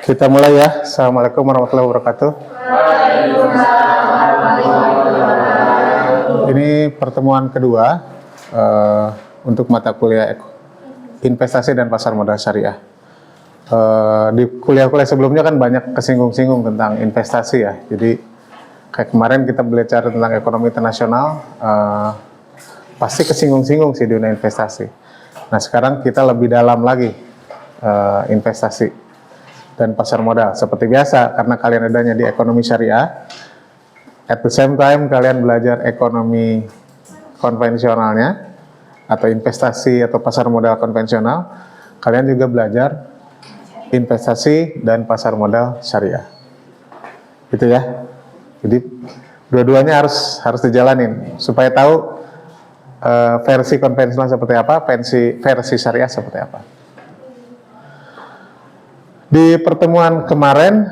Kita mulai ya. Assalamualaikum warahmatullahi wabarakatuh. Ini pertemuan kedua untuk mata kuliah investasi dan pasar modal syariah. Di kuliah-kuliah sebelumnya kan banyak kesinggung-singgung tentang investasi ya. Jadi kayak kemarin kita belajar tentang ekonomi internasional, pasti kesinggung-singgung sih di dunia investasi. Nah sekarang kita lebih dalam lagi investasi dan pasar modal seperti biasa, karena kalian adanya di ekonomi syariah. At the same time kalian belajar ekonomi konvensionalnya atau investasi atau pasar modal konvensional, kalian juga belajar investasi dan pasar modal syariah. Gitu ya. Jadi dua-duanya harus dijalanin supaya tahu versi konvensional seperti apa, versi syariah seperti apa. Di pertemuan kemarin,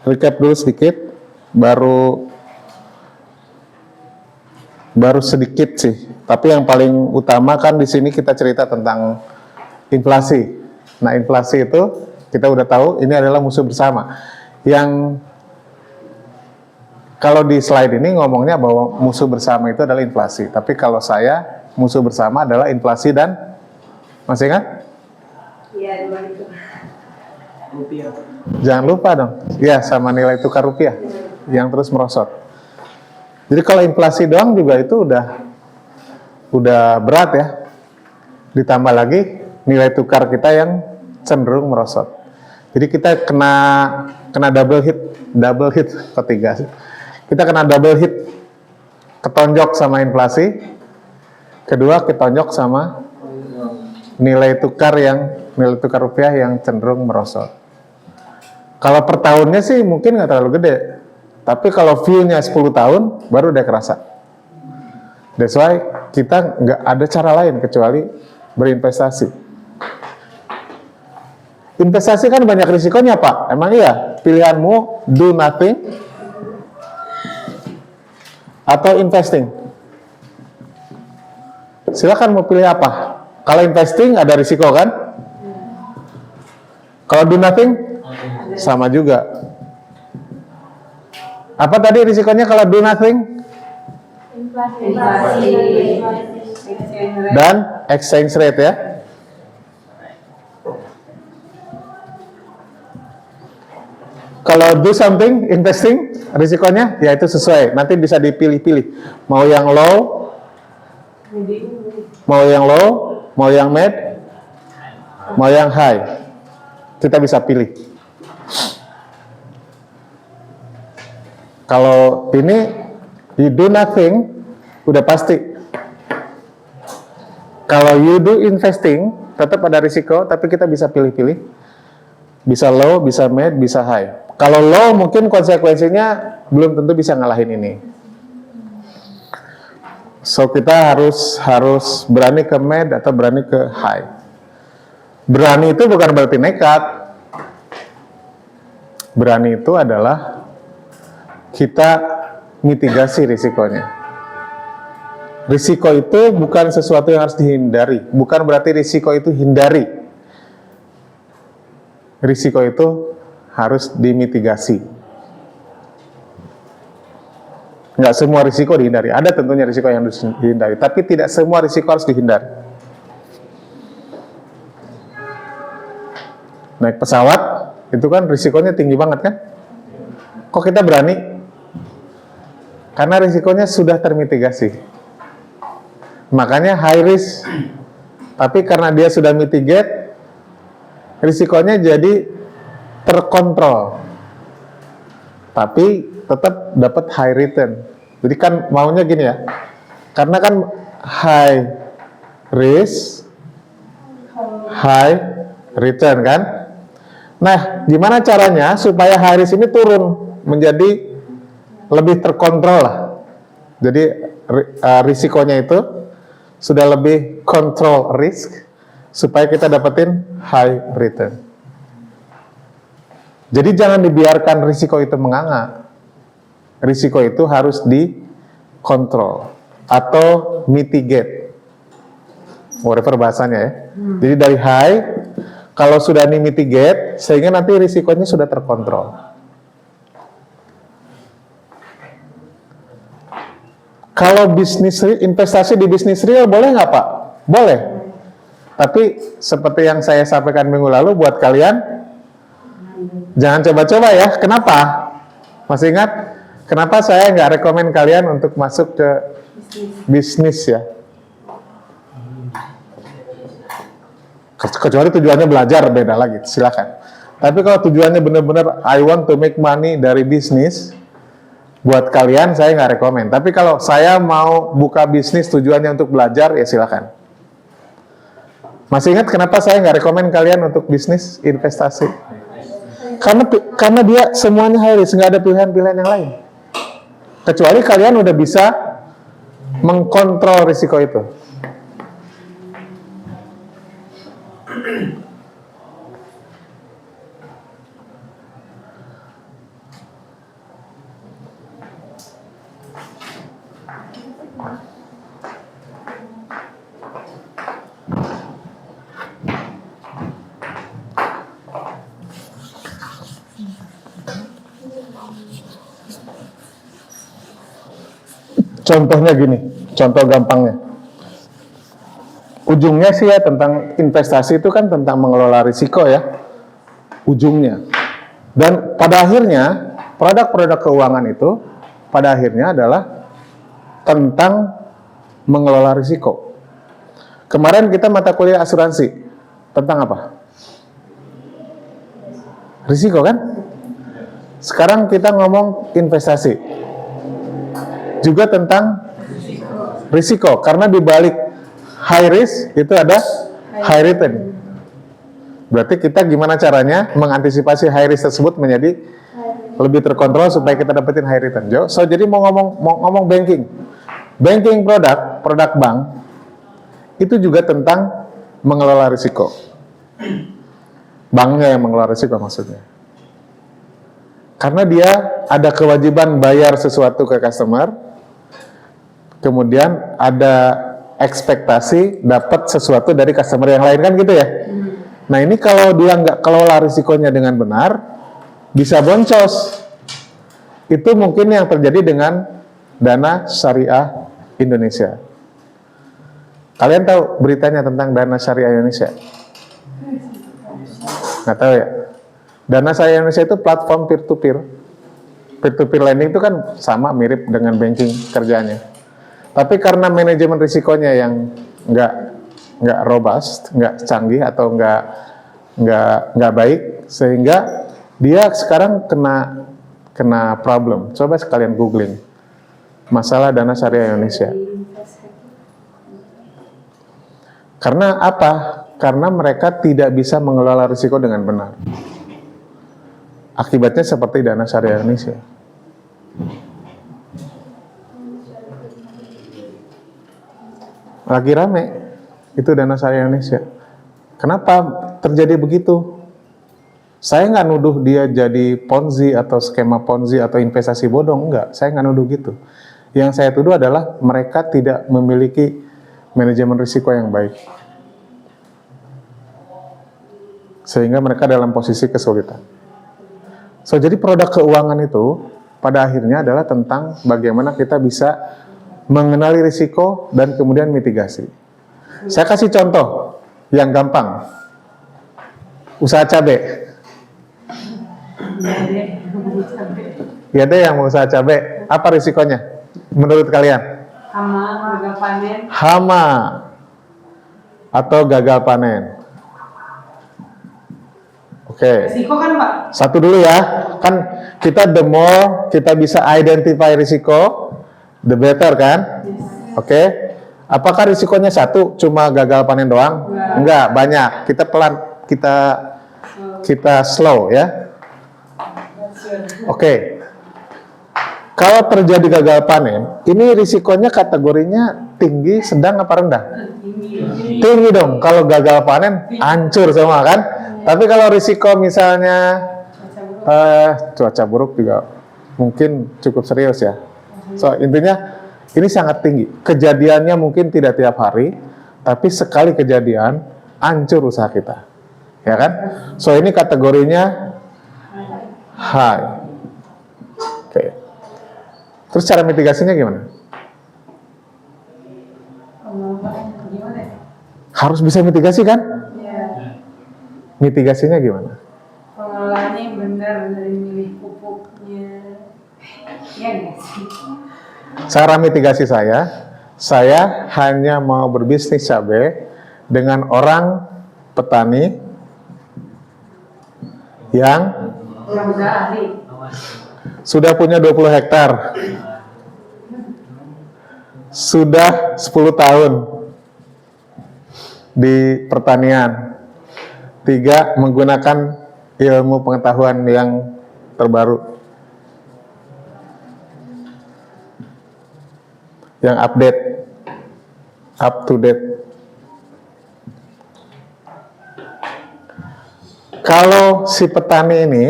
recap dulu sedikit, baru sedikit sih. Tapi yang paling utama kan di sini kita cerita tentang inflasi. Nah, inflasi itu kita udah tahu ini adalah musuh bersama. Yang kalau di slide ini ngomongnya bahwa musuh bersama itu adalah inflasi. Tapi kalau saya, musuh bersama adalah inflasi dan, masih ingat? Iya, dua itu. Rupiah. Jangan lupa dong, ya sama nilai tukar rupiah yang terus merosot. Jadi kalau inflasi doang juga itu udah berat ya. Ditambah lagi nilai tukar kita yang cenderung merosot. Jadi kita kena double hit ketiga sih. Kita kena double hit, ketonjok sama inflasi. Kedua ketonjok sama nilai tukar rupiah yang cenderung merosot. Kalau per tahunnya sih mungkin nggak terlalu gede, tapi kalau view-nya 10 tahun baru udah kerasa. That's why kita nggak ada cara lain kecuali berinvestasi. Investasi kan banyak risikonya Pak, emang iya? Pilihanmu do nothing atau investing. Silakan mau pilih apa. Kalau investing ada risiko kan? Kalau do nothing sama juga. Apa tadi risikonya kalau do nothing? Inflasi. Dan exchange rate ya. Kalau do something, investing, risikonya ya itu sesuai. Nanti bisa dipilih-pilih. Mau yang low, mau yang mid, mau yang high. Kita bisa pilih. Kalau ini you do nothing, udah pasti. Kalau you do investing, tetap ada risiko, tapi kita bisa pilih-pilih. Bisa low, bisa mid, bisa high. Kalau low mungkin konsekuensinya belum tentu bisa ngalahin ini. So kita harus berani ke mid atau berani ke high. Berani itu bukan berarti nekat. Berani itu adalah kita mitigasi risikonya. Risiko itu bukan sesuatu yang harus dihindari. Bukan berarti risiko itu hindari. Risiko itu harus dimitigasi. Nggak semua risiko dihindari. Ada tentunya risiko yang harus dihindari. Tapi tidak semua risiko harus dihindari. Naik pesawat, itu kan risikonya tinggi banget kan? Kok kita berani? Karena risikonya sudah termitigasi. Makanya high risk. Tapi karena dia sudah mitigate, risikonya jadi terkontrol. Tapi tetap dapat high return. Jadi kan maunya gini ya. Karena kan high risk, high return kan? Nah, gimana caranya supaya high risk ini turun menjadi lebih terkontrol lah. Jadi risikonya itu sudah lebih control risk supaya kita dapetin high return. Jadi jangan dibiarkan risiko itu menganga. Risiko itu harus dikontrol atau mitigate. Whatever bahasanya ya. Jadi dari high Kalau sudah mitigate, sehingga nanti risikonya sudah terkontrol. Kalau investasi di bisnis real boleh nggak Pak? Boleh. Tapi seperti yang saya sampaikan minggu lalu, buat kalian jangan coba-coba ya. Kenapa? Masih ingat? Kenapa saya nggak rekomen kalian untuk masuk ke bisnis ya? Kecuali tujuannya belajar, beda lagi, silakan. Tapi kalau tujuannya benar-benar I want to make money dari bisnis, buat kalian saya nggak rekomen. Tapi kalau saya mau buka bisnis tujuannya untuk belajar, ya silakan. Masih ingat kenapa saya nggak rekomen kalian untuk bisnis investasi? Karena dia semuanya high risk, nggak ada pilihan-pilihan yang lain. Kecuali kalian udah bisa mengkontrol risiko itu. Contohnya gini, contoh gampangnya. Ujungnya sih ya tentang investasi itu kan tentang mengelola risiko ya. Ujungnya. Dan pada akhirnya, produk-produk keuangan itu pada akhirnya adalah tentang mengelola risiko. Kemarin kita mata kuliah asuransi. Tentang apa? Risiko kan? Sekarang kita ngomong investasi. Juga tentang risiko, karena di balik high risk itu ada high return. Berarti kita gimana caranya mengantisipasi high risk tersebut menjadi lebih terkontrol supaya kita dapetin high return. So jadi mau ngomong banking produk bank itu juga tentang mengelola risiko. Banknya yang mengelola risiko maksudnya. Karena dia ada kewajiban bayar sesuatu ke customer, kemudian ada ekspektasi dapat sesuatu dari customer yang lain kan gitu ya. Nah ini kalau dia nggak kelola risikonya dengan benar, bisa boncos. Itu mungkin yang terjadi dengan Dana Syariah Indonesia. Kalian tahu beritanya tentang Dana Syariah Indonesia? Nggak tahu ya? Dana Syariah Indonesia itu platform peer-to-peer. Peer-to-peer lending itu kan sama mirip dengan banking kerjanya. Tapi karena manajemen risikonya yang nggak robust, nggak canggih atau nggak baik, sehingga dia sekarang kena problem. Coba sekalian googling masalah Dana Syariah Indonesia. Karena apa? Karena mereka tidak bisa mengelola risiko dengan benar. Akibatnya seperti Dana Syariah Indonesia. Lagi rame itu Dana Syariah Indonesia. Kenapa terjadi begitu? Saya nggak nuduh dia jadi ponzi atau skema ponzi atau investasi bodong, enggak. Saya nggak nuduh gitu. Yang saya tuduh adalah mereka tidak memiliki manajemen risiko yang baik, sehingga mereka dalam posisi kesulitan. So jadi produk keuangan itu pada akhirnya adalah tentang bagaimana kita bisa mengenali risiko dan kemudian mitigasi. Saya kasih contoh yang gampang. Usaha cabai. Ya deh yang mau usaha cabai. Apa risikonya menurut kalian? Hama, gagal panen. Hama atau gagal panen. Oke. Risiko kan Pak? Satu dulu ya. Kan kita the more kita bisa identify risiko, the better kan? Yes. Oke. Apakah risikonya satu, cuma gagal panen doang? Enggak, banyak. Kita pelan, kita slow ya. Oke. Kalau terjadi gagal panen, ini risikonya kategorinya tinggi, sedang apa rendah? Tinggi dong. Kalau gagal panen, hancur semua kan? Tapi kalau risiko misalnya cuaca buruk juga mungkin cukup serius ya. So intinya ini sangat tinggi. Kejadiannya mungkin tidak tiap hari, tapi sekali kejadian hancur usaha kita. ya kan? So ini kategorinya high. Oke. Terus cara mitigasinya gimana? Gimana ya? Harus bisa mitigasi kan? Ya, Mitigasinya gimana? pengelolaannya yang benar dari milih pupuknya. Iya nggak sih? Cara mitigasi saya hanya mau berbisnis cabai dengan orang petani yang Udah ahli. sudah punya 20 hektar, sudah 10 tahun di pertanian, 3 menggunakan ilmu pengetahuan yang terbaru, yang update, up to date. Kalau si petani ini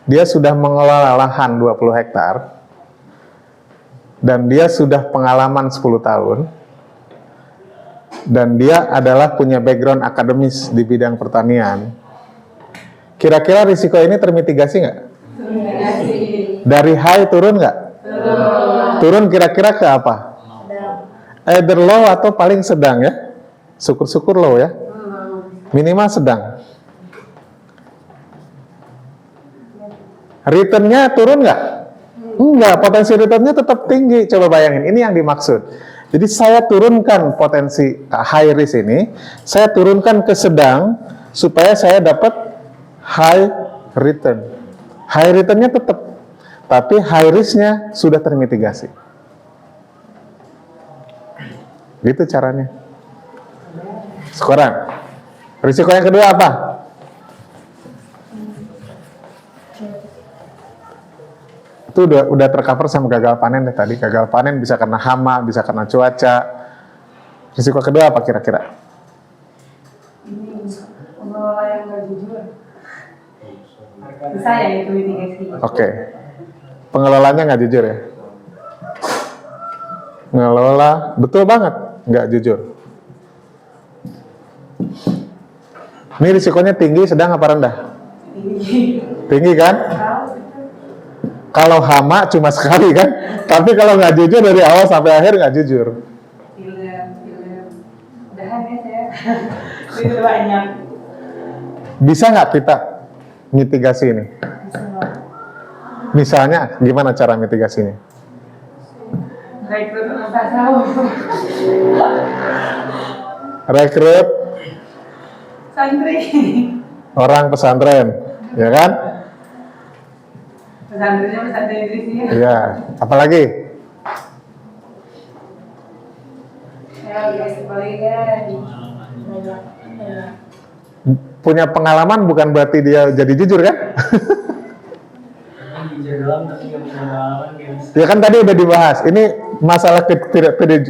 dia sudah mengelola lahan 20 hektar dan dia sudah pengalaman 10 tahun dan dia adalah punya background akademis di bidang pertanian, kira-kira risiko ini termitigasi nggak? Dari high turun nggak? Turun kira-kira ke apa? Either low atau paling sedang ya. Syukur-syukur low ya. Minimal sedang. Returnnya turun nggak? Enggak, potensi returnnya tetap tinggi. Coba bayangin, ini yang dimaksud. Jadi saya turunkan potensi high risk ini, saya turunkan ke sedang supaya saya dapat high return. High returnnya tetap, tapi high risknya sudah termitigasi. Gitu caranya. Sekarang, risiko yang kedua apa? Itu udah tercover sama gagal panen deh tadi. Gagal panen bisa karena hama, bisa karena cuaca. Risiko kedua apa kira-kira? Ini pengelola yang nggak jujur. Bisa ya itu mitigasi. Oke. Pengelolanya nggak jujur ya? Ngelola, betul banget, nggak jujur. Ini risikonya tinggi, sedang apa rendah? Tinggi kan? Kalau hama cuma sekali kan? Tapi kalau nggak jujur dari awal sampai akhir nggak jujur. Film. Udahan ya saya. Itu banyak. Bisa nggak kita mitigasi ini? Misalnya, gimana cara mitigasinya? Rekrut nggak tahu. Rekrut Santri. orang pesantren, ya kan? Pesantrennya pesantren Indonesia. Iya. Apalagi? Ya guys, kebalikan. Punya pengalaman bukan berarti dia jadi jujur kan? Ya kan tadi udah dibahas. Ini masalah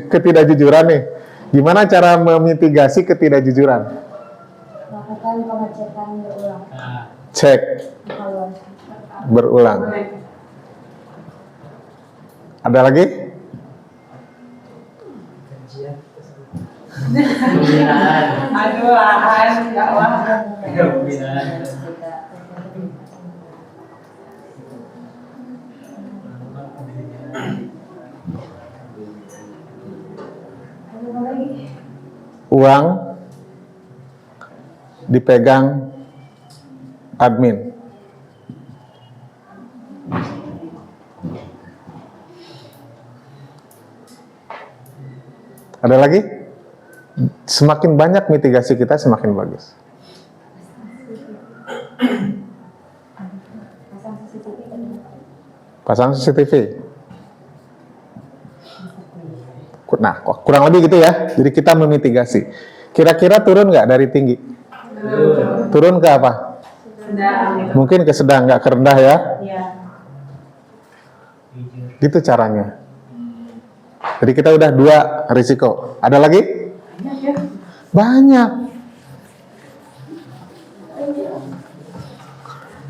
ketidakjujuran nih. Gimana cara memitigasi ketidakjujuran? Lakukan pengecekan berulang. Cek berulang. Ada lagi? Aduh, lahan, dakwah. Uang dipegang admin. Ada lagi? Semakin banyak mitigasi kita, semakin bagus. Pasang CCTV. Nah, kurang lebih gitu ya. Jadi kita memitigasi. Kira-kira turun nggak dari tinggi? Turun ke apa? Sedang. Mungkin ke sedang, nggak ke rendah ya. Iya. Gitu caranya. Jadi kita udah 2 risiko. Ada lagi? Banyak.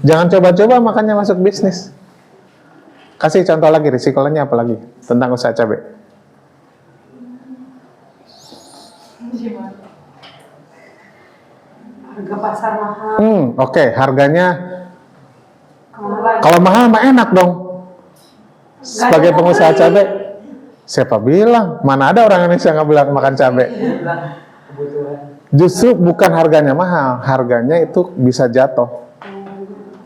Jangan coba-coba makanya masuk bisnis. Kasih contoh lagi, risikonya apa lagi? Tentang usaha cabai. ke pasar mahal. Oke, harganya Kemahalan. kalau mahal mah enak dong. Sebagai pengusaha cabai, siapa bilang? Mana ada orang Indonesia nggak bilang makan cabai? Justru bukan harganya mahal, harganya itu bisa jatuh.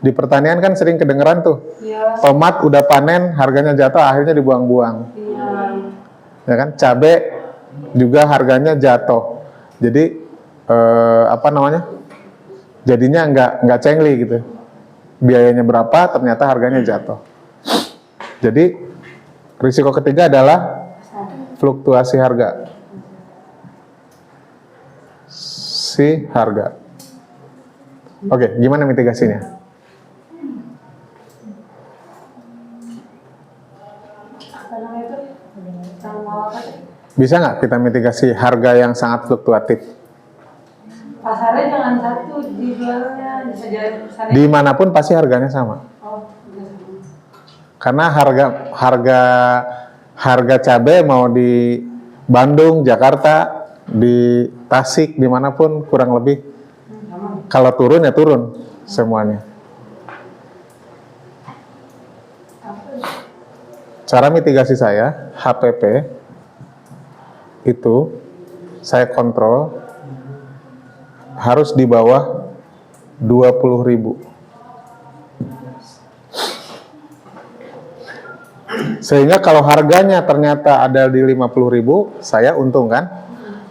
Di pertanian kan sering kedengeran tuh, Iya. tomat udah panen, harganya jatuh, akhirnya dibuang-buang. Iya. Ya kan, cabai juga harganya jatuh. Jadi apa namanya? Jadinya nggak cengli gitu. Biayanya berapa, ternyata harganya jatuh. Jadi risiko ketiga adalah fluktuasi harga. Si harga. Oke, gimana mitigasinya? Apa namanya itu? Sama apa sih? Bisa nggak kita mitigasi harga yang sangat fluktuatif? Pasarnya jangan satu dijualnya, bisa jadi sana. Dimanapun pasti harganya sama. Oh, bisa sama. Karena harga cabai mau di Bandung, Jakarta, di Tasik, dimanapun kurang lebih. Kalau turun ya turun semuanya. Cara mitigasi saya, HPP itu saya kontrol harus di bawah 20.000. Sehingga kalau harganya ternyata ada di 50.000, saya untung kan?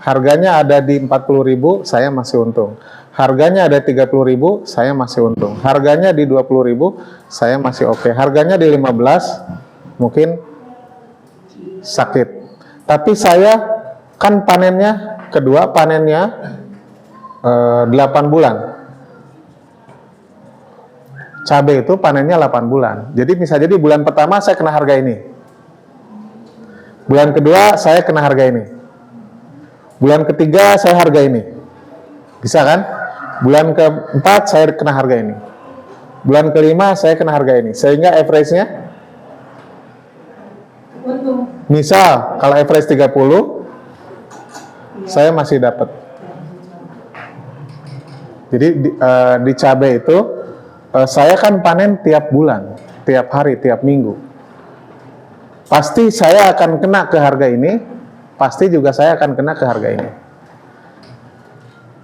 Harganya ada di 40.000, saya masih untung. Harganya ada 30.000, saya masih untung. Harganya di 20.000, saya masih oke. Harganya di 15, mungkin sakit. Tapi saya kan panennya, kedua panennya 8 bulan. Cabai itu panennya 8 bulan. Jadi bisa jadi bulan pertama saya kena harga ini. Bulan kedua saya kena harga ini. Bulan ketiga saya harga ini. Bisa kan? Bulan keempat saya kena harga ini. Bulan kelima saya kena harga ini. Sehingga average-nya Untung. misal kalau average 30, saya masih dapat. Jadi di cabai itu saya kan panen tiap bulan, tiap hari, tiap minggu. Pasti saya akan kena ke harga ini, pasti juga saya akan kena ke harga ini.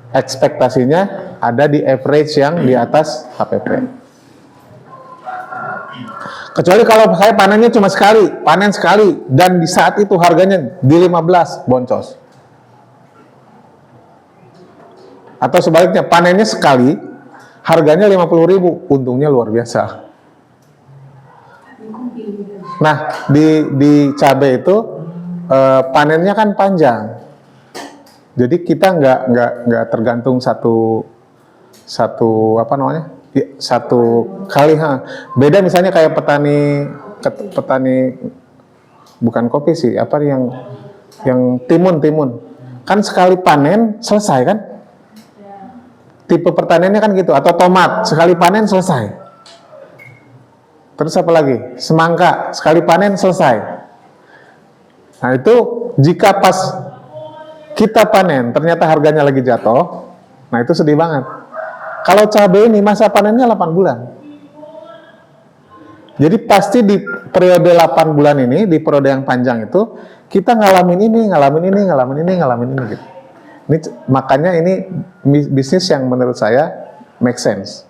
Ekspektasinya ada di average yang di atas HPP. Kecuali kalau saya panennya cuma sekali, panen sekali, dan di saat itu harganya di 15, boncos. Atau sebaliknya, panennya sekali, harganya 50.000, untungnya luar biasa. Nah, di cabai itu panennya kan panjang, jadi kita nggak tergantung satu apa namanya, satu kali. Beda misalnya kayak petani bukan kopi sih, apa yang timun kan sekali panen selesai kan? Tipe pertaniannya kan gitu, atau tomat sekali panen selesai. Terus apa lagi? Semangka sekali panen selesai. Nah itu jika pas kita panen ternyata harganya lagi jatuh, nah itu sedih banget. Kalau cabai ini masa panennya 8 bulan. Jadi pasti di periode 8 bulan ini, di periode yang panjang itu, kita ngalamin ini gitu. Makanya ini bisnis yang menurut saya make sense.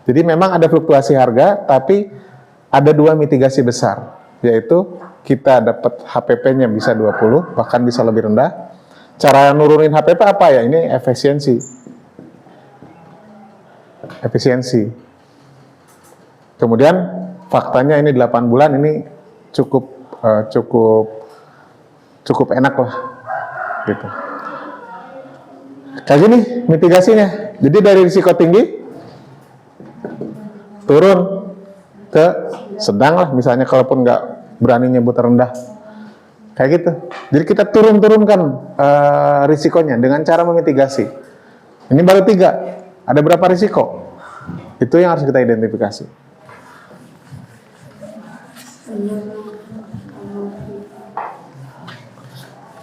Jadi memang ada fluktuasi harga, tapi ada dua mitigasi besar, yaitu kita dapat HPP-nya bisa 20, bahkan bisa lebih rendah. Cara nurunin HPP apa ya? Ini efisiensi. Kemudian faktanya ini 8 bulan ini cukup enak lah, gitu. Kayak gini mitigasinya. Jadi dari risiko tinggi turun ke sedang lah, misalnya kalaupun nggak berani nyebut rendah. Kayak gitu. Jadi kita turunkan risikonya dengan cara memitigasi. Ini baru 3. Ada berapa risiko? Itu yang harus kita identifikasi.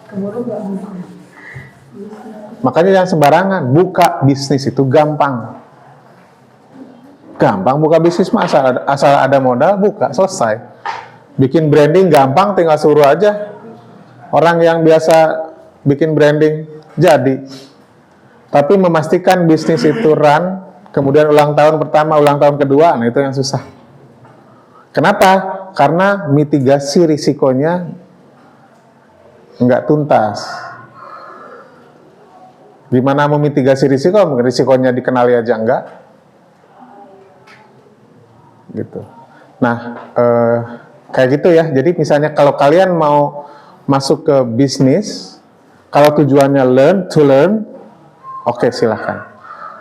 Keburu nggak mungkin. Makanya jangan sembarangan. Buka bisnis itu gampang. Gampang buka bisnis mah asal ada modal, buka, selesai. Bikin branding gampang, tinggal suruh aja. Orang yang biasa bikin branding, jadi. Tapi memastikan bisnis itu run, kemudian ulang tahun pertama, ulang tahun kedua, nah itu yang susah. Kenapa? Karena mitigasi risikonya nggak tuntas. Gimana memitigasi risiko? Risikonya dikenali aja enggak. Gitu. Nah, kayak gitu ya. Jadi misalnya kalau kalian mau masuk ke bisnis, kalau tujuannya to learn, oke, silahkan.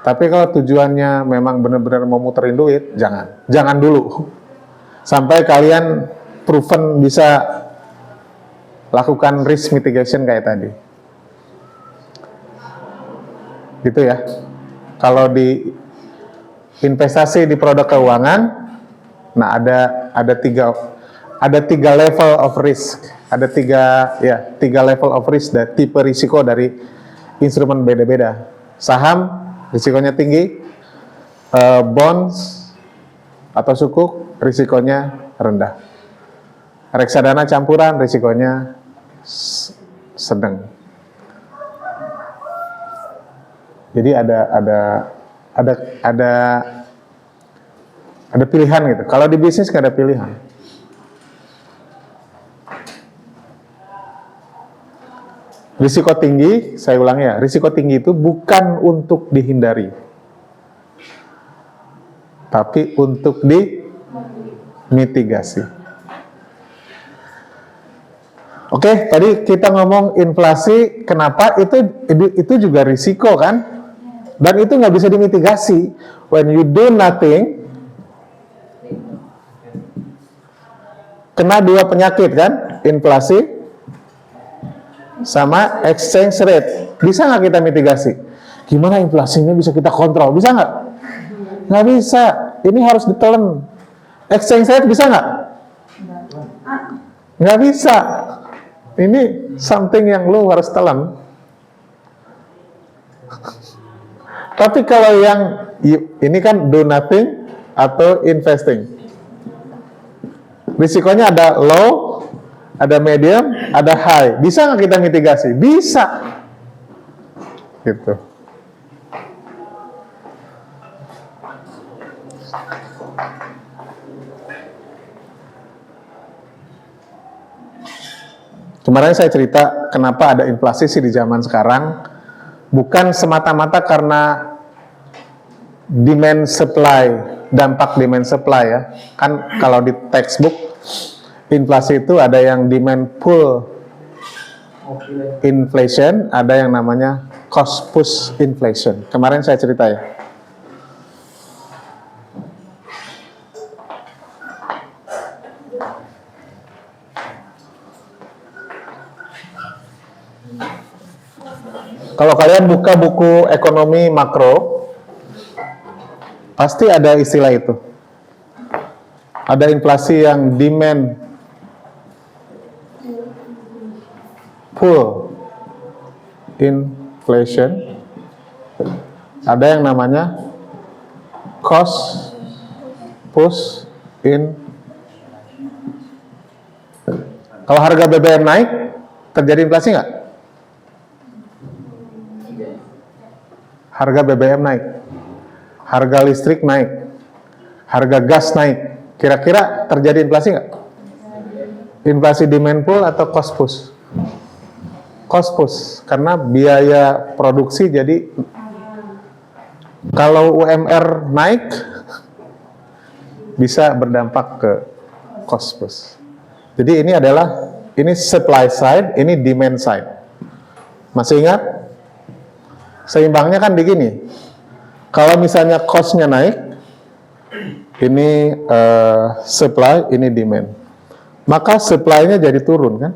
Tapi kalau tujuannya memang benar-benar mau muterin duit, jangan dulu. Sampai kalian proven bisa lakukan risk mitigation kayak tadi. Gitu ya. Kalau di investasi di produk keuangan, nah ada tiga level of risk, ada tiga level of risk, tipe risiko dari instrumen beda-beda. Saham risikonya tinggi, bonds atau sukuk risikonya rendah, reksadana campuran risikonya sedang. Jadi ada pilihan gitu. Kalau di bisnis nggak ada pilihan. Risiko tinggi, saya ulangi ya, risiko tinggi itu bukan untuk dihindari, tapi untuk dimitigasi. Oke, tadi kita ngomong inflasi, kenapa itu juga risiko kan? Dan itu nggak bisa dimitigasi. When you do nothing, kena dua penyakit kan? Inflasi sama exchange rate. Bisa nggak kita mitigasi? Gimana inflasinya bisa kita kontrol? Bisa nggak? Nggak bisa. Ini harus ditelan. Exchange rate bisa nggak? Nggak bisa. Ini something yang lu harus telan. Tapi kalau yang ini kan do nothing atau investing, risikonya ada low, ada medium, ada high. Bisa nggak kita mitigasi? Bisa. Gitu. Kemarin saya cerita kenapa ada inflasi sih di zaman sekarang. Bukan semata-mata karena demand supply, dampak demand supply ya. Kan kalau di textbook inflasi itu ada yang demand pull inflation, ada yang namanya cost push inflation. Kemarin saya cerita ya. Kalau kalian buka buku ekonomi makro, pasti ada istilah itu. Ada inflasi yang demand pull inflation, ada yang namanya cost push in. Kalau harga BBM naik, terjadi inflasi nggak? Harga BBM naik, harga listrik naik, harga gas naik, kira-kira terjadi inflasi nggak? Inflasi demand pull atau cost push? Cost push, karena biaya produksi jadi kalau UMR naik bisa berdampak ke cost push. Jadi ini supply side, ini demand side. Masih ingat? Seimbangnya kan begini, kalau misalnya cost-nya naik, ini supply, ini demand, maka supply-nya jadi turun kan?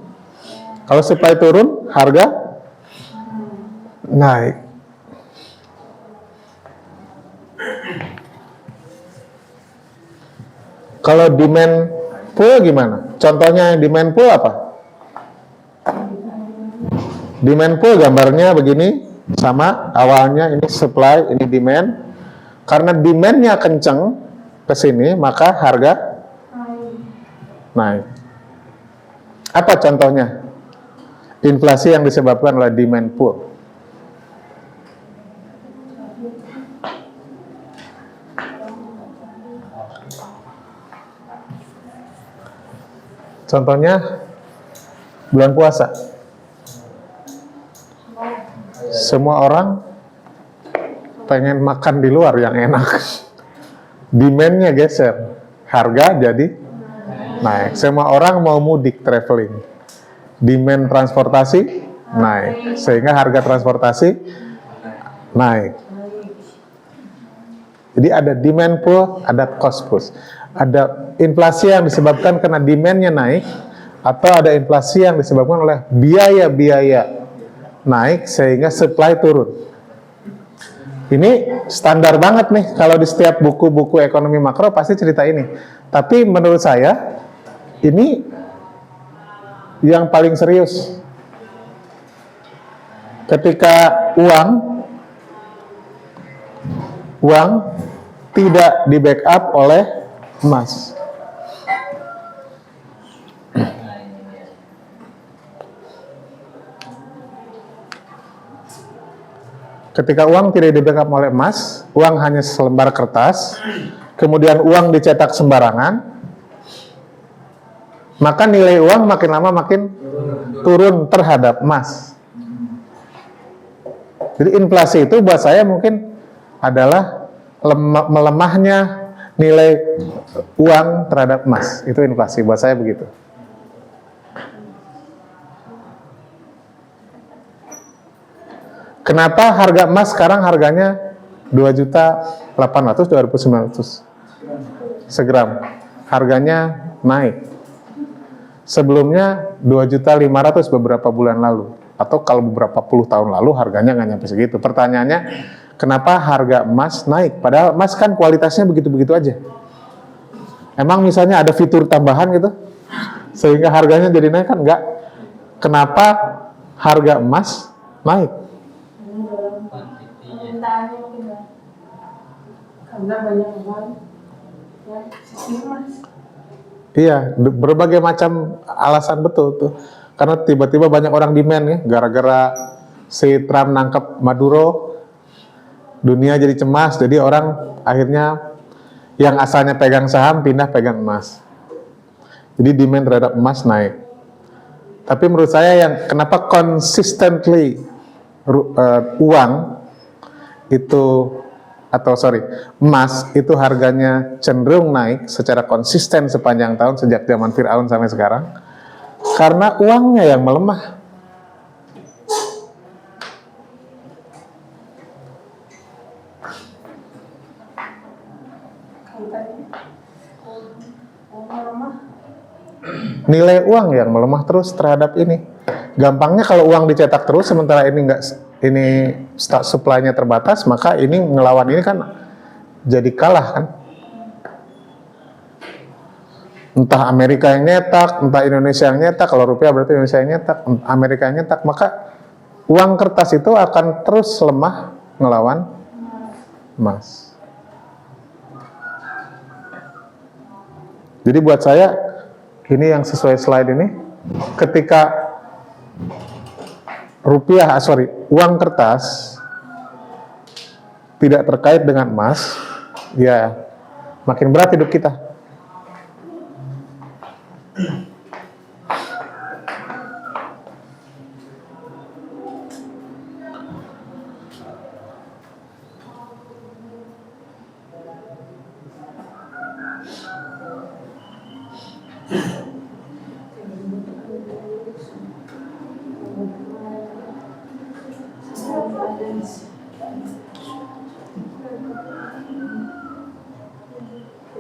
Kalau supply turun, harga naik. Kalau demand pull gimana? Contohnya demand pull apa? Demand pull gambarnya begini. Sama, awalnya ini supply, ini demand. Karena demand-nya kenceng ke sini, maka harga naik. Apa contohnya? Inflasi yang disebabkan oleh demand pull. Contohnya bulan puasa. Semua orang pengen makan di luar yang enak. Demand-nya geser. Harga jadi naik. Semua orang mau mudik, traveling. Demand transportasi naik. Sehingga harga transportasi naik. Jadi ada demand pull, ada cost push. Ada inflasi yang disebabkan karena demand-nya naik, atau ada inflasi yang disebabkan oleh biaya-biaya naik sehingga supply turun. Ini standar banget nih, kalau di setiap buku-buku ekonomi makro pasti cerita ini. Tapi menurut saya, ini yang paling serius. Ketika uang tidak di backup oleh emas. Ketika uang tidak di backup oleh emas, uang hanya selembar kertas, kemudian uang dicetak sembarangan, maka nilai uang makin lama makin turun terhadap emas. Jadi inflasi itu buat saya mungkin adalah melemahnya nilai uang terhadap emas. Itu inflasi, buat saya begitu. Kenapa harga emas sekarang harganya 2.800.000, 2.900 segram? Harganya naik. Sebelumnya 2.500.000 beberapa bulan lalu, atau kalau beberapa puluh tahun lalu harganya nggak nyampe segitu. Pertanyaannya, kenapa harga emas naik? Padahal emas kan kualitasnya begitu-begitu aja. Emang misalnya ada fitur tambahan gitu, sehingga harganya jadi naik kan? Enggak. Kenapa harga emas naik? Permintaannya mungkin banyak. Karena banyak orang yang sisi emas. Iya, berbagai macam alasan betul tuh. Karena tiba-tiba banyak orang demand ya, gara-gara si Trump nangkep Maduro, dunia jadi cemas, jadi orang akhirnya yang asalnya pegang saham pindah pegang emas. Jadi demand terhadap emas naik. Tapi menurut saya yang kenapa consistently uang itu emas itu harganya cenderung naik secara konsisten sepanjang tahun sejak zaman Fir'aun sampai sekarang, karena uangnya yang melemah. Nilai uang yang melemah terus terhadap ini. Gampangnya kalau uang dicetak terus sementara ini supply-nya terbatas, maka ini ngelawan ini kan jadi kalah kan. Entah Amerika yang nyetak, entah Indonesia yang nyetak. Kalau rupiah berarti Indonesia yang nyetak, Amerika yang nyetak, maka uang kertas itu akan terus lemah ngelawan emas. Jadi buat saya ini yang sesuai slide ini, ketika uang kertas tidak terkait dengan emas, ya makin berat hidup kita.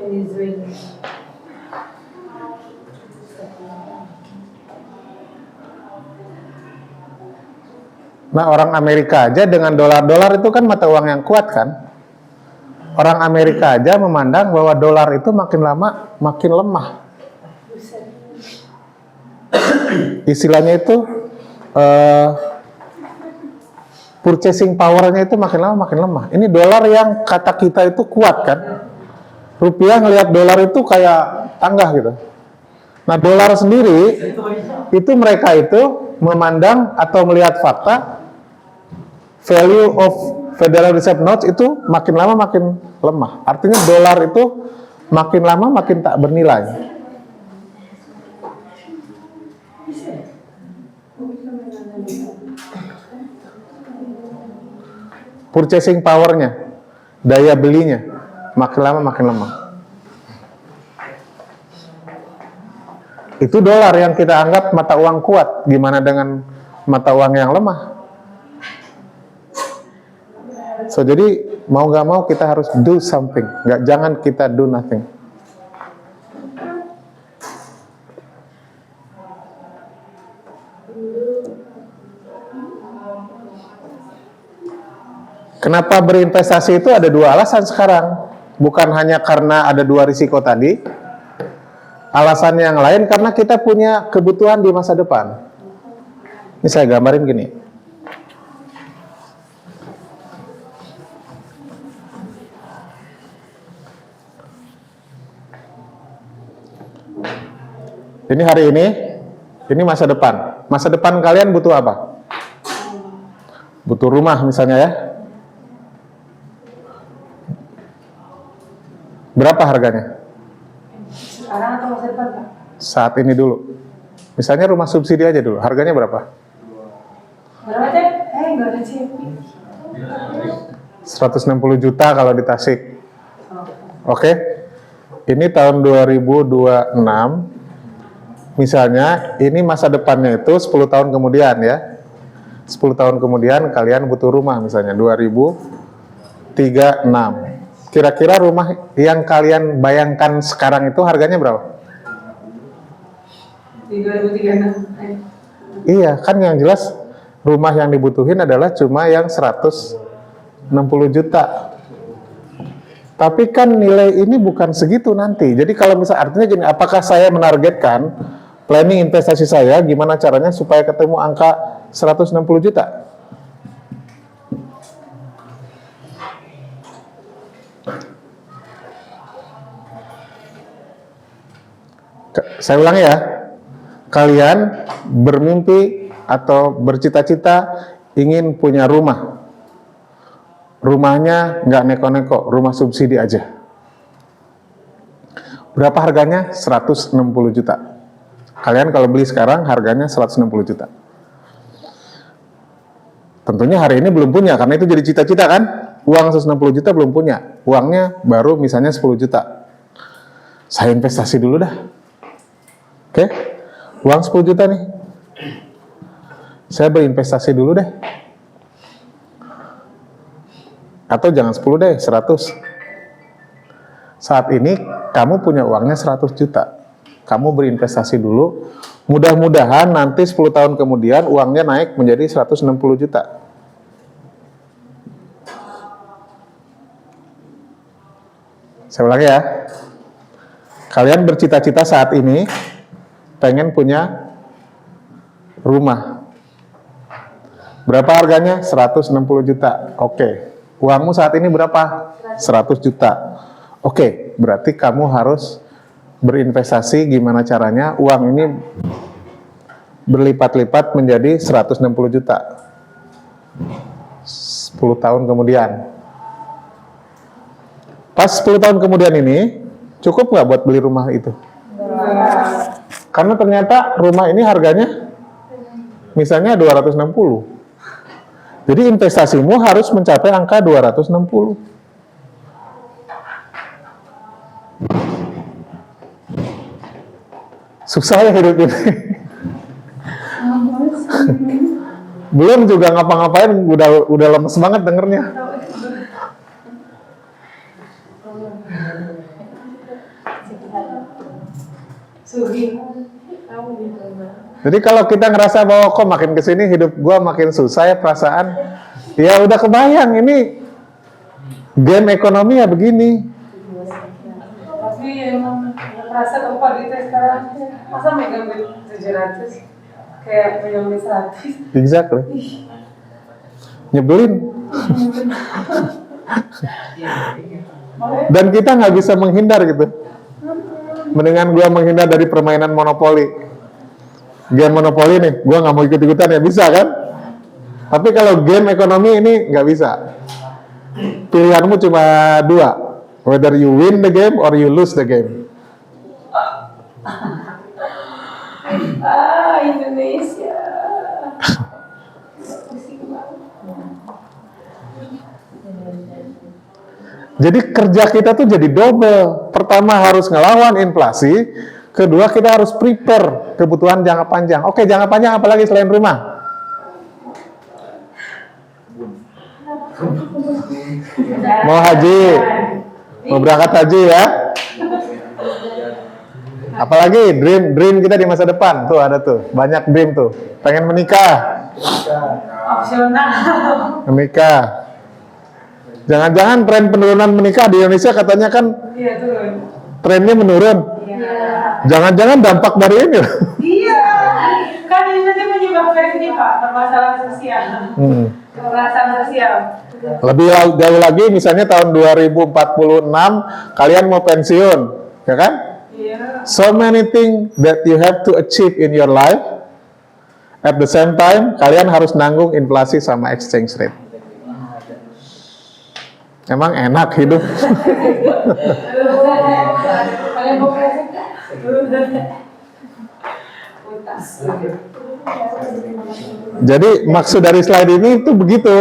Venezuela. Nah, orang Amerika aja dengan dolar itu kan mata uang yang kuat kan. Orang Amerika aja memandang bahwa dolar itu makin lama makin lemah. Istilahnya itu purchasing power-nya itu makin lama makin lemah. Ini dolar yang kata kita itu kuat kan? Rupiah ngelihat dolar itu kayak tangga gitu. Nah, dolar sendiri itu mereka itu memandang atau melihat fakta value of Federal Reserve Notes itu makin lama makin lemah. Artinya dolar itu makin lama makin tak bernilai. Purchasing power-nya, daya belinya makin lama makin lemah. Itu dolar yang kita anggap mata uang kuat. Gimana dengan mata uang yang lemah? So, jadi mau nggak mau kita harus do something. Jangan kita do nothing. Kenapa berinvestasi itu ada dua alasan sekarang. Bukan hanya karena ada dua risiko tadi. Alasan yang lain karena kita punya kebutuhan di masa depan. Ini saya gambarin gini. Ini hari ini masa depan. Masa depan kalian butuh apa? Butuh rumah misalnya ya. Berapa harganya? Sekarang atau masa depan, Pak? Saat ini dulu. Misalnya rumah subsidi aja dulu. Harganya berapa? Berapa, Cek? Enggak ada sih. 160 juta kalau di Tasik. Oke. Ini tahun 2026. Misalnya, ini masa depannya itu 10 tahun kemudian ya. 10 tahun kemudian kalian butuh rumah misalnya 2036. Kira-kira rumah yang kalian bayangkan sekarang itu harganya berapa? Di 2036. Iya, kan yang jelas rumah yang dibutuhin adalah cuma yang 160 juta. Tapi kan nilai ini bukan segitu nanti. Jadi kalau misalnya artinya gini, apakah saya menargetkan planning investasi saya gimana caranya supaya ketemu angka 160 juta? Saya ulangi ya, kalian bermimpi atau bercita-cita ingin punya rumah. Rumahnya nggak neko-neko, rumah subsidi aja. Berapa harganya? 160 juta. Kalian kalau beli sekarang harganya 160 juta. Tentunya hari ini belum punya, karena itu jadi cita-cita kan? Uang 160 juta belum punya. Uangnya baru misalnya 10 juta. Saya investasi dulu dah. Oke, uang 10 juta nih. Saya berinvestasi dulu deh. Atau jangan 10 deh, 100. Saat ini kamu punya uangnya 100 juta. Kamu berinvestasi dulu. Mudah-mudahan nanti 10 tahun kemudian uangnya naik menjadi 160 juta. Saya ulangi ya. Kalian bercita-cita saat ini pengen punya rumah. Berapa harganya? 160 juta. Oke. Uangmu saat ini berapa? 100 juta. Oke, berarti kamu harus berinvestasi gimana caranya uang ini berlipat-lipat menjadi 160 juta. 10 tahun kemudian. Pas 10 tahun kemudian ini, cukup nggak buat beli rumah itu? Karena ternyata rumah ini harganya misalnya 260. Jadi investasimu harus mencapai angka 260. Susah ya hidup ini. Belum juga ngapa-ngapain udah lemes banget dengernya. Jadi kalau kita ngerasa bahwa kok makin kesini hidup gua makin susah ya perasaan, ya udah kebayang ini game ekonomi ya begini. Tapi emang merasa tempat itu sekarang masa megang 700 kayak megang 100. Exactly. Nyebelin. Dan kita nggak bisa menghindar gitu. Mendingan gue menghindar dari permainan monopoli. Game monopoli nih, gue nggak mau ikut-ikutan ya, bisa kan? Tapi kalau game ekonomi ini nggak bisa. Pilihanmu cuma dua, whether you win the game or you lose the game. Indonesia. Pusing banget. Jadi kerja kita tuh jadi double. Pertama harus ngelawan inflasi, kedua kita harus prepare kebutuhan jangka panjang. Oke, jangka panjang apalagi selain rumah? Mau haji, mau berangkat haji ya. Apalagi dream kita di masa depan tuh ada tuh, banyak dream tuh. Pengen menikah, Opsional. menikah. Jangan-jangan tren penurunan menikah di Indonesia katanya kan Iya turun. trennya menurun. Iya. Jangan-jangan dampak dari ini. Iya. Kan ini nanti menyebabkan ini Pak, permasalahan sosial. Kekerasan sosial. Lebih jauh lagi, misalnya tahun 2046 kalian mau pensiun, ya kan? Iya. So many things that you have to achieve in your life. At the same time, kalian harus nanggung inflasi sama exchange rate. Emang enak hidup. Kalian mau present nggak? Jadi maksud dari slide ini itu begitu.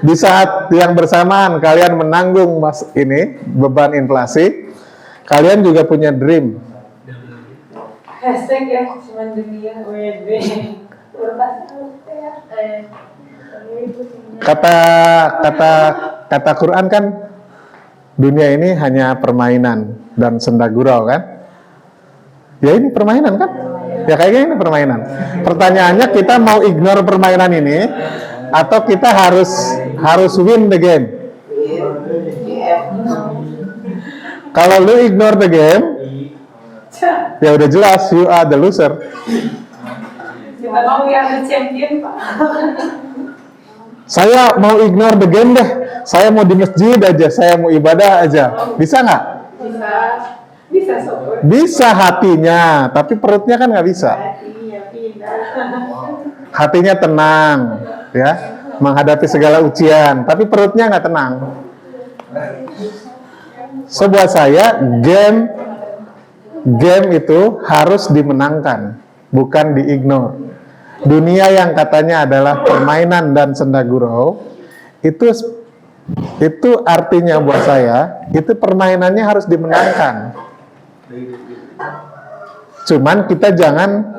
Di saat yang bersamaan kalian menanggung beban inflasi, kalian juga punya dream. Hashtag ya, cuman dunia WD. Kata Quran kan dunia ini hanya permainan dan senda gurau kan? Ya ini permainan kan? Ya kayaknya ini permainan. Pertanyaannya kita mau ignore permainan ini atau kita harus win the game? Kalau lu ignore the game, ya udah jelas you are the loser. Kita mau yang the champion Pak. Saya mau ignore the game deh. Saya mau di masjid aja, saya mau ibadah aja. Bisa nggak? Bisa. Bisa sobat. Bisa hatinya, tapi perutnya kan nggak bisa. Hatinya pindah. Hatinya tenang, ya, menghadapi segala ujian, tapi perutnya nggak tenang. So buat saya, game itu harus dimenangkan, bukan diignore. Dunia yang katanya adalah permainan dan senda gurau, itu artinya buat saya, itu permainannya harus dimenangkan. Cuman kita jangan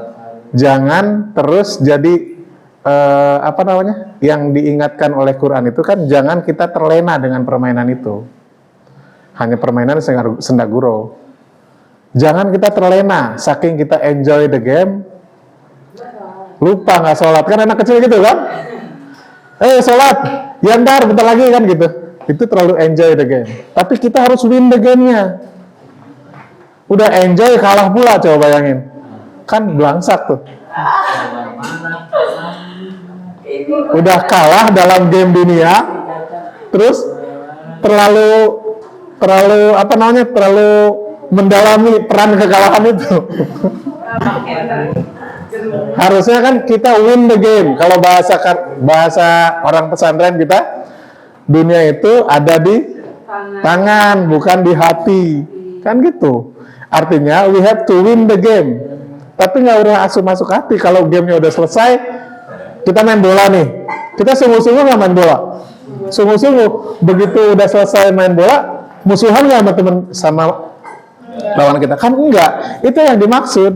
terus jadi yang diingatkan oleh Quran itu kan jangan kita terlena dengan permainan itu. Hanya permainan senda gurau. Jangan kita terlena, saking kita enjoy the game, lupa nggak sholat. Kan anak kecil gitu kan? Sholat, ya ntar bentar lagi kan gitu. Itu terlalu enjoy the game. Tapi kita harus win the game-nya. Udah enjoy kalah pula, coba bayangin. Kan belangsak tuh. Udah kalah dalam game dunia, terus terlalu mendalami peran kekalahan itu. Harusnya kan kita win the game. Kalau bahasa orang pesantren kita, dunia itu ada di tangan, bukan di hati. Kan gitu. Artinya we have to win the game. Tapi nggak udah masuk hati. Kalau gamenya udah selesai, kita main bola nih. Kita sungguh-sungguh nggak main bola. Sungguh-sungguh. Begitu udah selesai main bola, musuhan nggak sama lawan kita? Kan enggak. Itu yang dimaksud.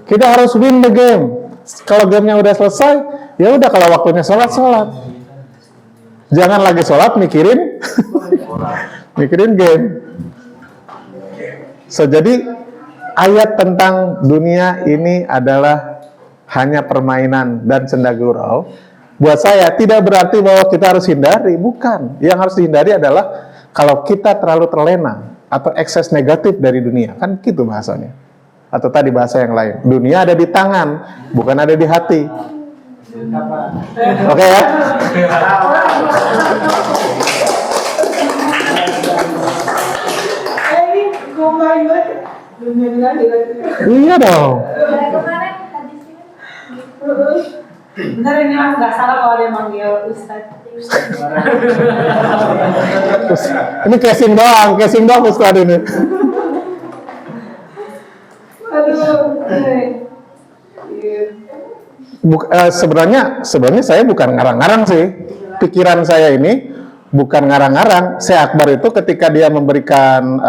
Kita harus win the game. Kalau gamenya udah selesai, ya udah kalau waktunya sholat. Jangan lagi sholat mikirin game. So, jadi ayat tentang dunia ini adalah hanya permainan dan senda gurau. Buat saya tidak berarti bahwa kita harus hindari, bukan. Yang harus dihindari adalah kalau kita terlalu terlena atau ekses negatif dari dunia, kan gitu bahasanya. Atau tadi bahasa yang lain, dunia ada di tangan, bukan ada di hati. Oke ya? Ini combine banget. Dunia lagi. Iya dong. Dari kemarin tadi sih. Bener ini mah nggak salah kalau dia manggil Ustadz. Terus, ini casing doang Ustaz ini. Aduh. Sebenarnya saya bukan ngarang-ngarang sih. Pikiran saya ini bukan ngarang-ngarang. Syekh Akbar itu ketika dia memberikan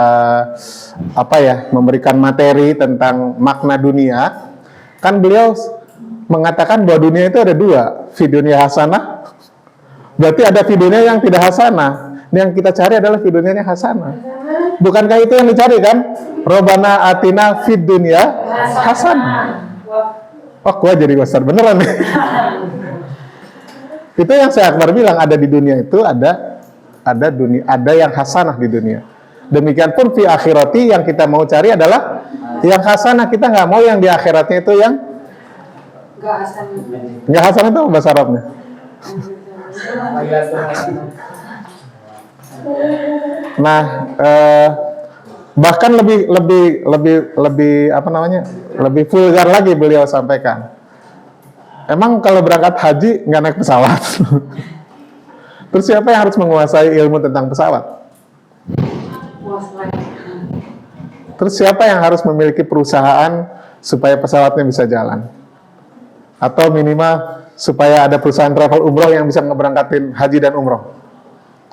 memberikan materi tentang makna dunia, kan beliau mengatakan bahwa dunia itu ada dua, fi dunya hasanah. Berarti ada fi dunya yang tidak hasanah. Yang kita cari adalah fi dunya yang hasanah. Bukankah itu yang dicari kan? Robbana atina fid dunya hasanah. Oh, gua jadi besar beneran nih. Itu yang Syekh Akbar bilang, ada di dunia itu ada yang hasanah di dunia. Demikian pun fi akhirati, yang kita mau cari adalah yang hasanah. Kita nggak mau yang di akhiratnya itu yang nggak hasanah. Itu bahasa Arabnya. Nah, bahkan lebih vulgar lagi beliau sampaikan. Emang kalau berangkat haji nggak naik pesawat? Terus siapa yang harus menguasai ilmu tentang pesawat? Terus siapa yang harus memiliki perusahaan supaya pesawatnya bisa jalan? Atau minimal supaya ada perusahaan travel umroh yang bisa ngeberangkatin haji dan umroh?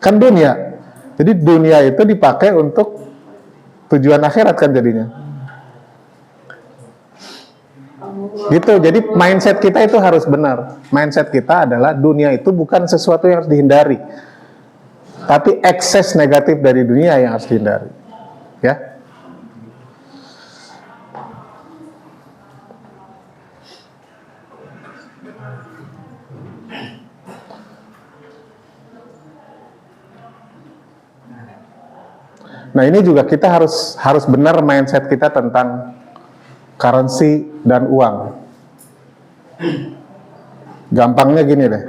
Kan dunia. Jadi dunia itu dipakai untuk tujuan akhirat kan jadinya. Gitu, jadi mindset kita itu harus benar. Mindset kita adalah dunia itu bukan sesuatu yang harus dihindari, tapi ekses negatif dari dunia yang harus dihindari. Ya. Nah, ini juga kita harus benar mindset kita tentang currency dan uang. Gampangnya gini deh.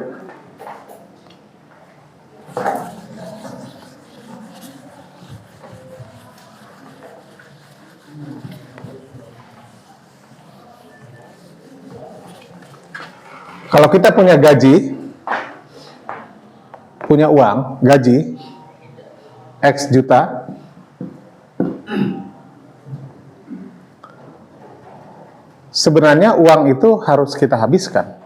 Kalau kita punya gaji, punya uang, gaji X juta, sebenarnya uang itu harus kita habiskan.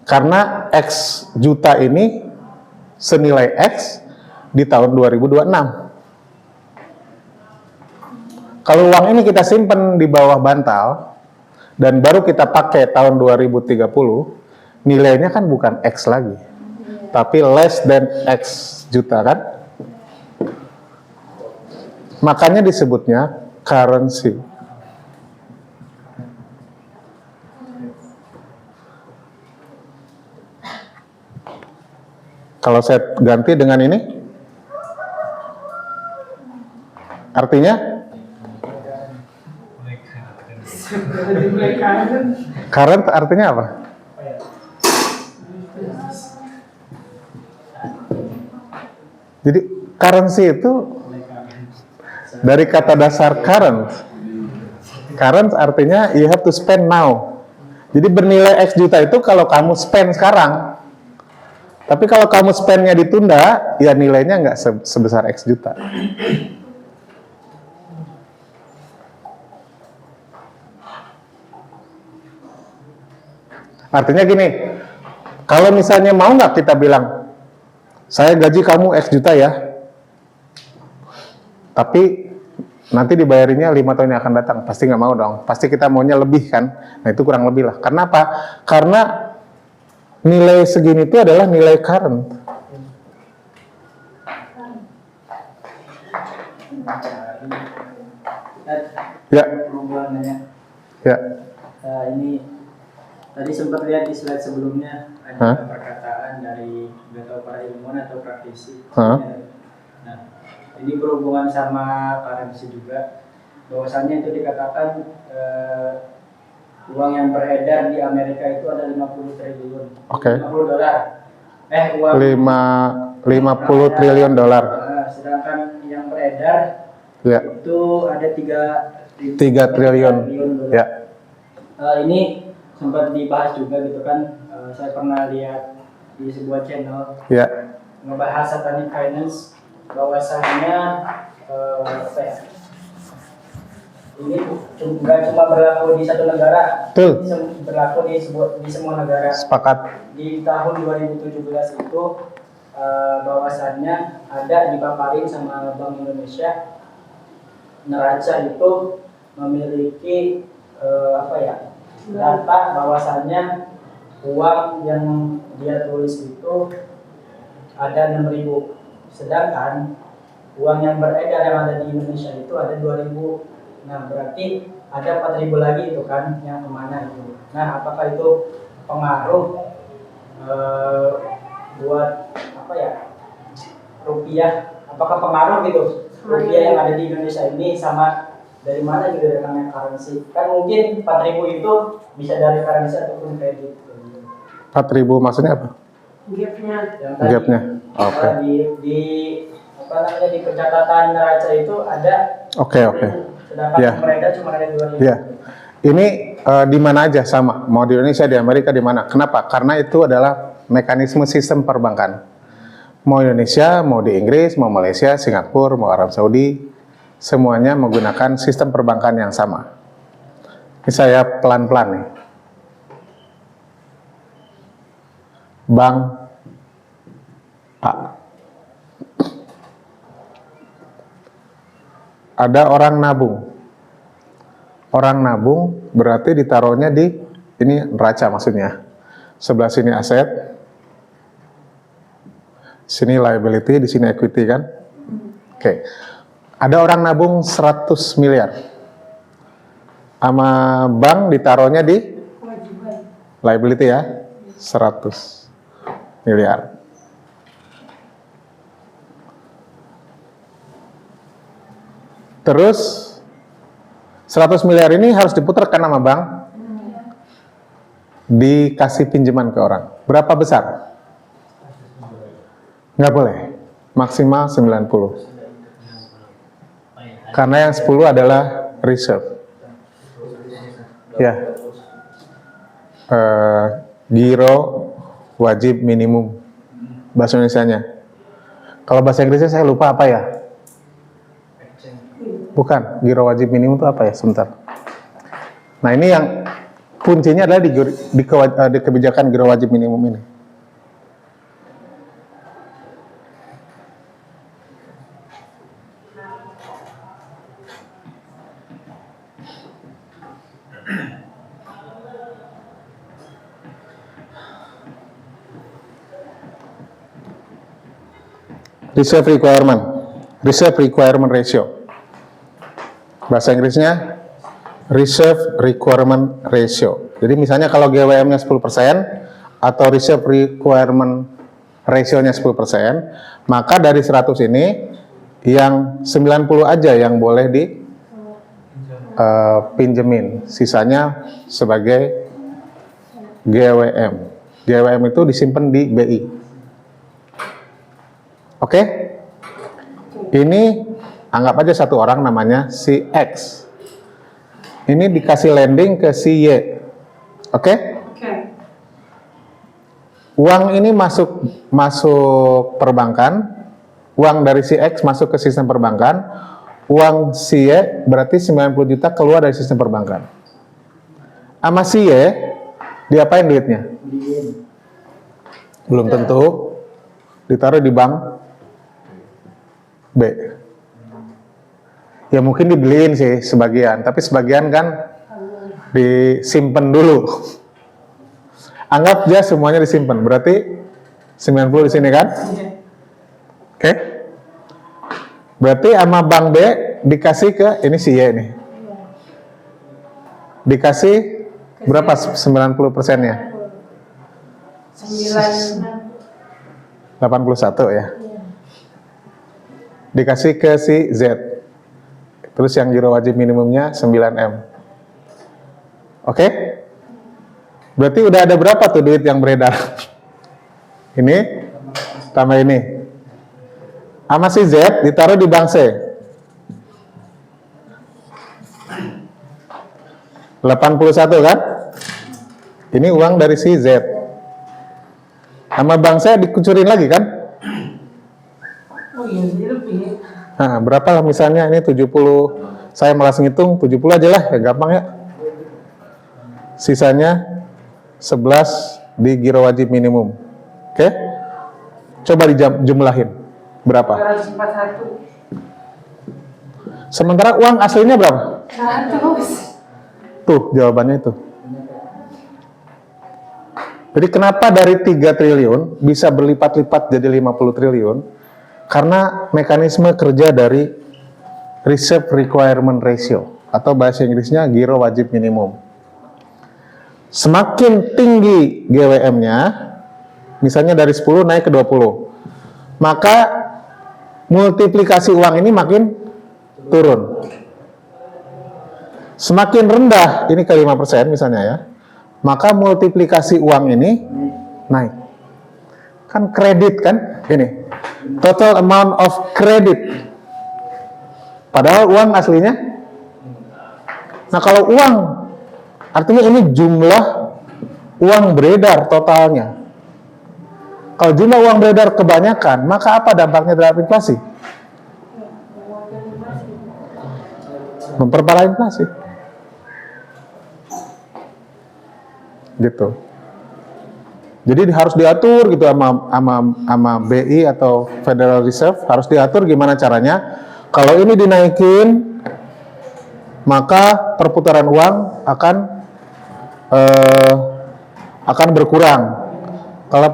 Karena X juta ini senilai X di tahun 2026. Kalau uang ini kita simpen di bawah bantal dan baru kita pakai tahun 2030, nilainya kan bukan X lagi, tapi less than X juta kan? Makanya disebutnya currency. Kalau saya ganti dengan ini, artinya current artinya apa? Jadi currency itu dari kata dasar current. Current artinya you have to spend now. Jadi bernilai X juta itu kalau kamu spend sekarang. Tapi kalau kamu spendnya ditunda, ya nilainya nggak sebesar X juta. Artinya gini, kalau misalnya mau nggak kita bilang, saya gaji kamu X juta ya, tapi nanti dibayarinnya 5 tahun yang akan datang, pasti nggak mau dong. Pasti kita maunya lebih kan. Nah itu kurang lebih lah. Karena apa? Karena nilai segini itu adalah nilai current. Ya. Ya. Ini tadi sempat lihat di slide sebelumnya ada perkataan dari nggak tahu para ilmuwan atau praktisi. Nah, ini berhubungan sama currency juga. Bahwasannya itu dikatakan uang yang beredar di Amerika itu ada 50 triliun. Oke. 50 dolar. Uang 50 triliun dolar. Sedangkan yang beredar Ya. itu ada 3 triliun. dolar. Ya. Ini sempat dibahas juga gitu kan. Saya pernah lihat di sebuah channel Ya. ngebahas satanic finance, bahwasanya apa ya? Ini nggak cuma berlaku di satu negara, Betul. ini berlaku di semua negara. Sepakat. Di tahun 2017 itu bahwasannya ada dipaparin sama Bank Indonesia, neraca itu memiliki apa ya, data bahwasannya uang yang dia tulis itu ada 6.000, sedangkan uang yang beredar yang ada di Indonesia itu ada 2.000. Nah, berarti ada 4.000 lagi itu kan yang kemana itu. Nah, apakah itu pengaruh buat apa ya, rupiah? Apakah pengaruh gitu rupiah yang ada di Indonesia ini sama dari mana gitu datangnya currency? Kan mungkin 4.000 itu bisa dari currency ataupun kredit. 4.000 maksudnya apa? Gapnya. Yang tadi, Gapnya. Oke. di apa namanya, di pencatatan neraca itu ada. Oke. Sedangkan Ya. mereka cuma ada 2.000. Ya. Ini di mana aja sama, mau di Indonesia, di Amerika, di mana? Kenapa? Karena itu adalah mekanisme sistem perbankan. Mau Indonesia, mau di Inggris, mau Malaysia, Singapura, mau Arab Saudi, semuanya menggunakan sistem perbankan yang sama. Ini saya pelan-pelan nih. Bank A. Ada orang nabung. Orang nabung berarti ditaruhnya di, ini neraca maksudnya. Sebelah sini aset, sini liability, di sini equity kan. Oke. Ada orang nabung 100 miliar. Sama bank ditaruhnya di liability ya, 100 miliar. Terus 100 miliar ini harus diputarkan sama bank, dikasih pinjaman ke orang. Berapa besar? Nggak boleh, maksimal 90. Karena yang 10 adalah reserve. Ya, giro wajib minimum bahasa Indonesianya. Kalau bahasa Inggrisnya saya lupa apa ya? Bukan, giro wajib minimum itu apa ya? Sebentar. Nah, ini yang kuncinya adalah di kebijakan giro wajib minimum ini. Reserve requirement ratio. Bahasa Inggrisnya reserve requirement ratio. Jadi misalnya kalau GWM-nya 10% atau reserve requirement ratio-nya 10%, maka dari 100 ini yang 90 aja yang boleh di pinjemin, sisanya sebagai GWM. GWM itu disimpan di BI. Oke? Ini anggap aja satu orang namanya si X. Ini dikasih lending ke si Y. Oke? Uang ini masuk perbankan. Uang dari si X masuk ke sistem perbankan. Uang si Y berarti 90 juta keluar dari sistem perbankan. Sama si Y, diapain duitnya? Belum tentu. Ditaruh di bank B. Ya mungkin dibeliin sih sebagian, tapi sebagian kan disimpan dulu. Anggap aja semuanya disimpan, berarti 90 di sini kan? Oke? Berarti sama bank B dikasih ke ini si Y nih. Dikasih berapa 90%-nya? 81 ya. Dikasih ke si Z. Terus yang giro wajib minimumnya 9M. Oke? Berarti udah ada berapa tuh duit yang beredar? Ini tambah ini. Sama si Z ditaruh di bank C. 81 kan? Ini uang dari si Z. Sama bank saya dikucurin lagi kan? Oh iya, jadi lebih. Nah, berapa lah misalnya ini 70. Saya malas ngitung, 70 aja lah, ya gampang ya. Sisanya 11 di giro wajib minimum. Oke? Coba dijumlahin. Berapa? 241. Sementara uang aslinya berapa? 100. Tuh, jawabannya itu. Jadi kenapa dari 3 triliun bisa berlipat-lipat jadi 50 triliun? Karena mekanisme kerja dari Reserve Requirement Ratio atau bahasa Inggrisnya giro wajib minimum. Semakin tinggi GWM-nya, misalnya dari 10 naik ke 20, maka multiplikasi uang ini makin turun. Semakin rendah, ini ke 5% misalnya ya, maka multiplikasi uang ini naik. Kan kredit kan, ini total amount of credit. Padahal uang aslinya. Nah kalau uang, artinya ini jumlah uang beredar totalnya. Kalau jumlah uang beredar kebanyakan, maka apa dampaknya terhadap inflasi? Memperparah inflasi. Gitu. Jadi harus diatur gitu sama BI atau Federal Reserve, harus diatur gimana caranya. Kalau ini dinaikin, maka perputaran uang akan berkurang. Kalau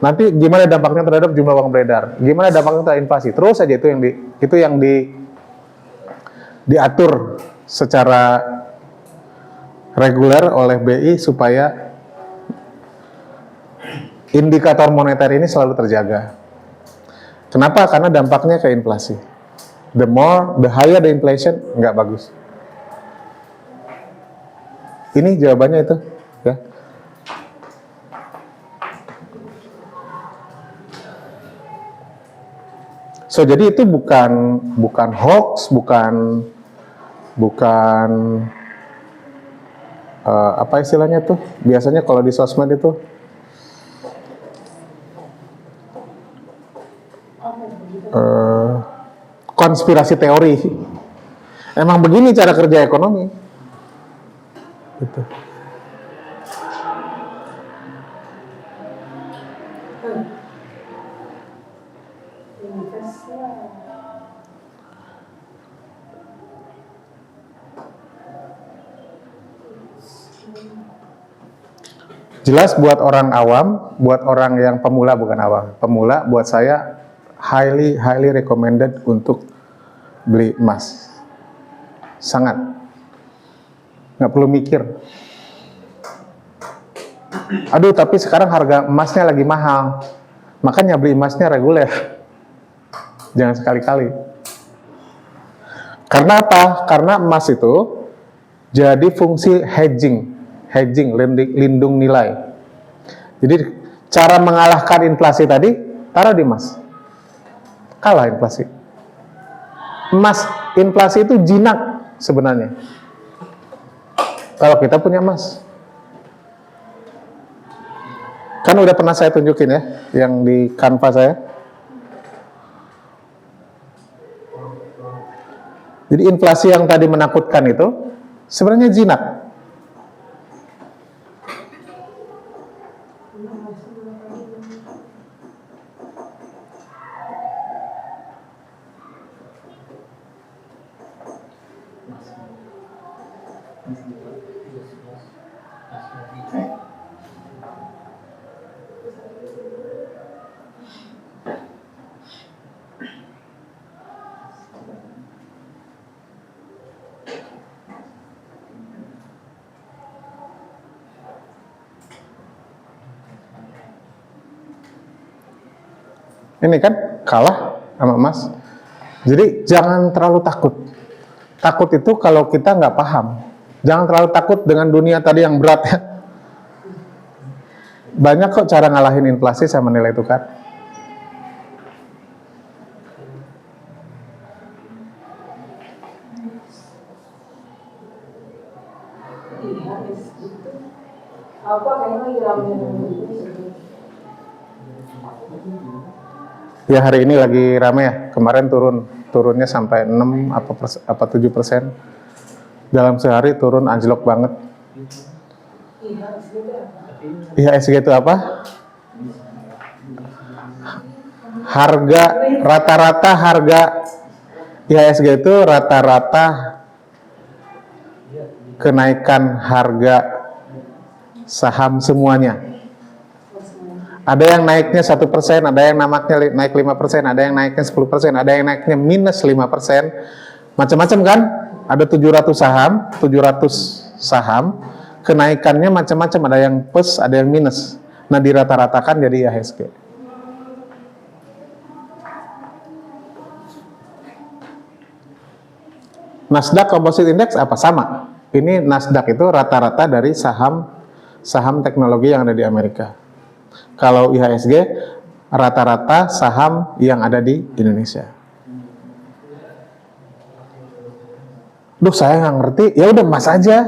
nanti gimana dampaknya terhadap jumlah uang beredar? Gimana dampaknya terhadap inflasi? Terus saja itu yang diatur secara reguler oleh BI supaya indikator moneter ini selalu terjaga. Kenapa? Karena dampaknya ke inflasi. The higher the inflation, nggak bagus. Ini jawabannya itu, ya. So jadi itu bukan hoax, bukan apa istilahnya tuh? Biasanya kalau di sosmed itu konspirasi teori. Emang begini cara kerja ekonomi. Gitu. Jelas buat orang awam, buat orang yang pemula, bukan awam, pemula, buat saya highly recommended untuk beli emas. Sangat. Nggak perlu mikir. Aduh, tapi sekarang harga emasnya lagi mahal. Makanya beli emasnya reguler. Jangan sekali-kali. Karena apa? Karena emas itu jadi fungsi hedging, lindung nilai. Jadi cara mengalahkan inflasi tadi, taruh di emas. Kalah inflasi. Emas, inflasi itu jinak sebenarnya. Kalau kita punya emas. Kan udah pernah saya tunjukin ya, yang di Canva saya. Jadi inflasi yang tadi menakutkan itu sebenarnya jinak. Ini kan kalah sama emas. Jadi jangan terlalu takut. Takut itu kalau kita nggak paham. Jangan terlalu takut dengan dunia tadi yang berat ya. Banyak kok cara ngalahin inflasi sama nilai tukar. Apa kayaknya lagi rame. Ya hari ini lagi rame ya. Kemarin turunnya sampai 6 apa 7%. Dalam sehari turun anjlok banget. IHSG itu apa? Rata-rata harga IHSG itu rata-rata kenaikan harga saham semuanya. Ada yang naiknya 1%, ada yang naik 5%, ada yang naiknya 10%, ada yang naiknya minus 5%. Macam-macam kan? Ada 700 saham, kenaikannya macam-macam, ada yang plus, ada yang minus. Nah, dirata-ratakan jadi IHSG. Nasdaq Composite Index apa? Sama. Ini Nasdaq itu rata-rata dari saham teknologi yang ada di Amerika. Kalau IHSG rata-rata saham yang ada di Indonesia. Duh, saya nggak ngerti. Ya udah emas aja.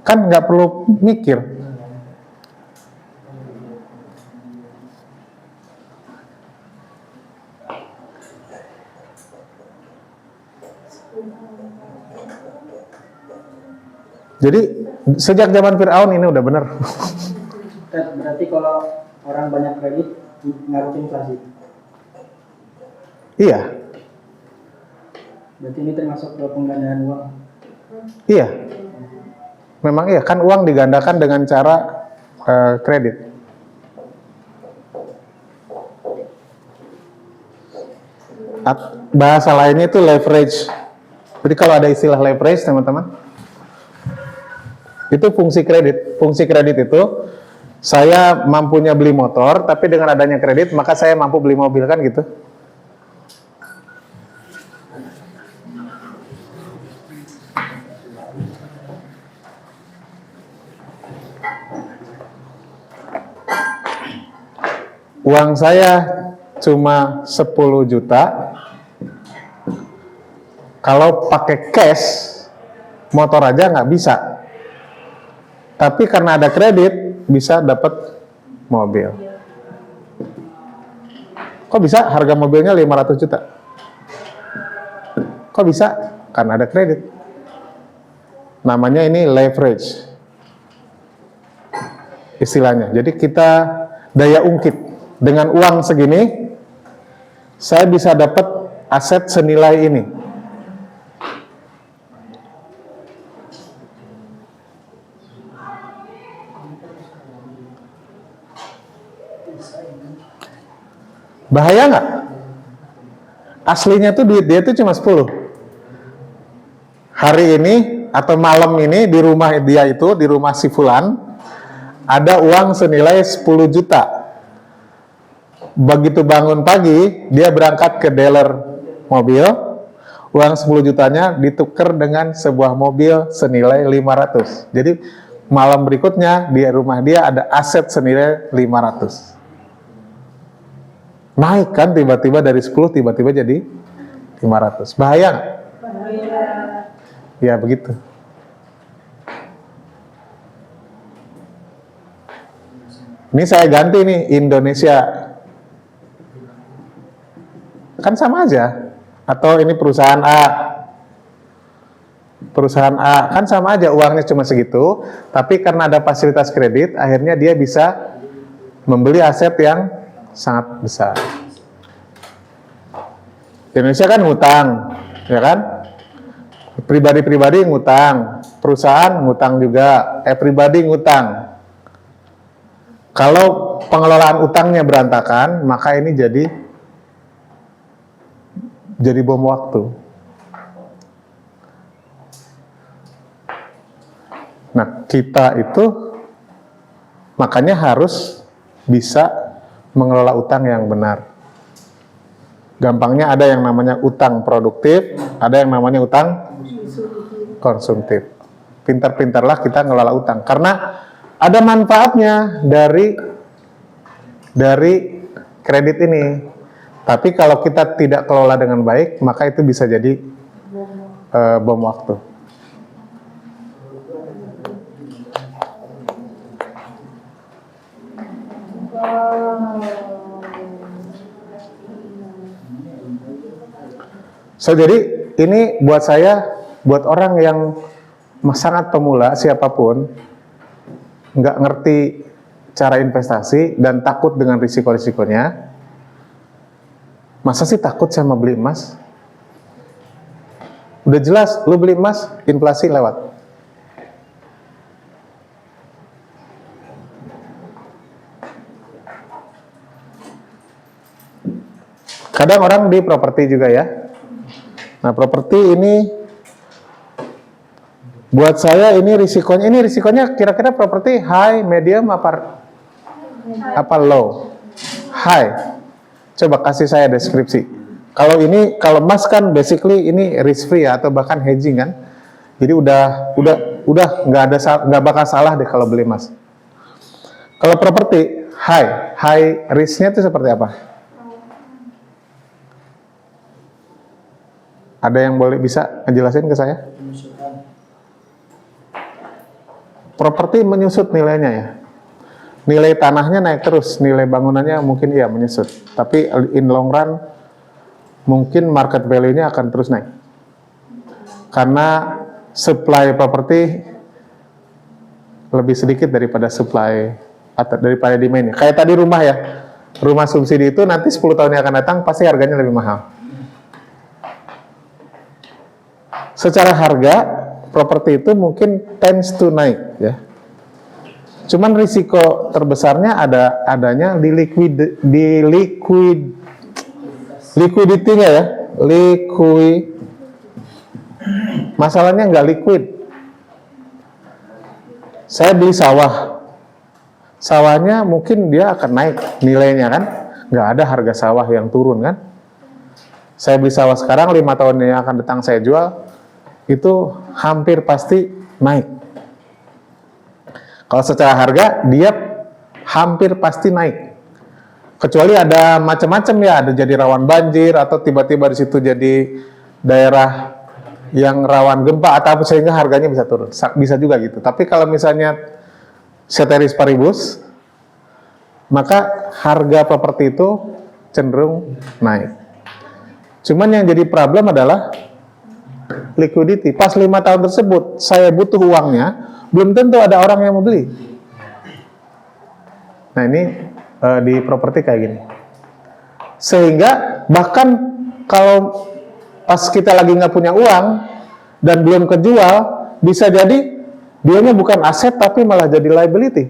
Kan nggak perlu mikir. Jadi sejak zaman Fir'aun ini udah bener. Berarti kalau orang banyak kredit ngaruh inflasi. Iya. Berarti ini termasuk penggandaan uang. Iya. Memang iya, kan uang digandakan dengan cara kredit. Bahasa lainnya itu leverage. Jadi kalau ada istilah leverage, teman-teman, itu fungsi kredit. Fungsi kredit itu saya mampunya beli motor, tapi dengan adanya kredit maka saya mampu beli mobil, kan gitu. Uang saya cuma 10 juta. Kalau pakai cash, motor aja nggak bisa. Tapi karena ada kredit, bisa dapat mobil. Kok bisa harga mobilnya 500 juta? Kok bisa? Karena ada kredit. Namanya ini leverage. Istilahnya. Jadi kita daya ungkit. Dengan uang segini, saya bisa dapat aset senilai ini. Bahaya nggak? Aslinya tuh duit dia tuh cuma 10. Hari ini atau malam ini di rumah dia itu, di rumah si Fulan, ada uang senilai 10 juta. Begitu bangun pagi, dia berangkat ke dealer mobil, uang 10 jutanya ditukar dengan sebuah mobil senilai 500. Jadi malam berikutnya di rumah dia ada aset senilai 500. Naik kan tiba-tiba dari 10 tiba-tiba jadi 500. Bahaya nggak? Bahaya. Ya begitu. Ini saya ganti nih Indonesia. Kan sama aja. Atau ini perusahaan A. Perusahaan A kan sama aja, uangnya cuma segitu, tapi karena ada fasilitas kredit, akhirnya dia bisa membeli aset yang sangat besar. Indonesia kan ngutang, ya kan? Pribadi-pribadi ngutang, perusahaan ngutang juga, pribadi ngutang. Kalau pengelolaan utangnya berantakan, maka ini jadi bom waktu. Nah, kita itu makanya harus bisa mengelola utang yang benar. Gampangnya ada yang namanya utang produktif, ada yang namanya utang konsumtif. Pintar-pintarlah kita ngelola utang karena ada manfaatnya dari kredit ini. Tapi kalau kita tidak kelola dengan baik, maka itu bisa jadi bom waktu. So, jadi ini buat saya, buat orang yang sangat pemula, siapapun, nggak ngerti cara investasi dan takut dengan risiko-risikonya, masa sih takut sama beli emas? Udah jelas, lu beli emas, inflasi lewat. Kadang orang di properti juga ya. Nah, properti ini buat saya ini risikonya kira-kira properti high, medium, apa low? High. Coba kasih saya deskripsi. Kalau emas kan basically ini risk free ya, atau bahkan hedging kan. Jadi udah nggak bakal salah deh kalau beli emas. Kalau properti high risknya itu seperti apa? Ada yang boleh bisa ngejelasin ke saya? Properti menyusut nilainya ya. Nilai tanahnya naik terus, nilai bangunannya mungkin iya menyusut. Tapi in long run mungkin market value-nya akan terus naik. Karena supply properti lebih sedikit daripada supply atau daripada demand-nya. Kayak tadi rumah ya. Rumah subsidi itu nanti 10 tahun yang akan datang pasti harganya lebih mahal. Secara harga, properti itu mungkin tends to naik ya. Cuman risiko terbesarnya adanya di liquidity-nya ya. Masalahnya nggak liquid. Saya beli sawahnya mungkin dia akan naik nilainya kan. Nggak ada harga sawah yang turun kan. Saya beli sawah sekarang, 5 tahun yang akan datang saya jual, itu hampir pasti naik. Kalau secara harga, dia hampir pasti naik. Kecuali ada macam-macam ya, ada jadi rawan banjir, atau tiba-tiba di situ jadi daerah yang rawan gempa, atau sehingga harganya bisa turun. Bisa juga gitu. Tapi kalau misalnya ceteris paribus, maka harga properti itu cenderung naik. Cuman yang jadi problem adalah liquidity. Pas 5 tahun tersebut saya butuh uangnya, belum tentu ada orang yang mau beli. Nah ini di properti kayak gini. Sehingga bahkan kalau pas kita lagi nggak punya uang dan belum kejual, bisa jadi dianya bukan aset tapi malah jadi liability,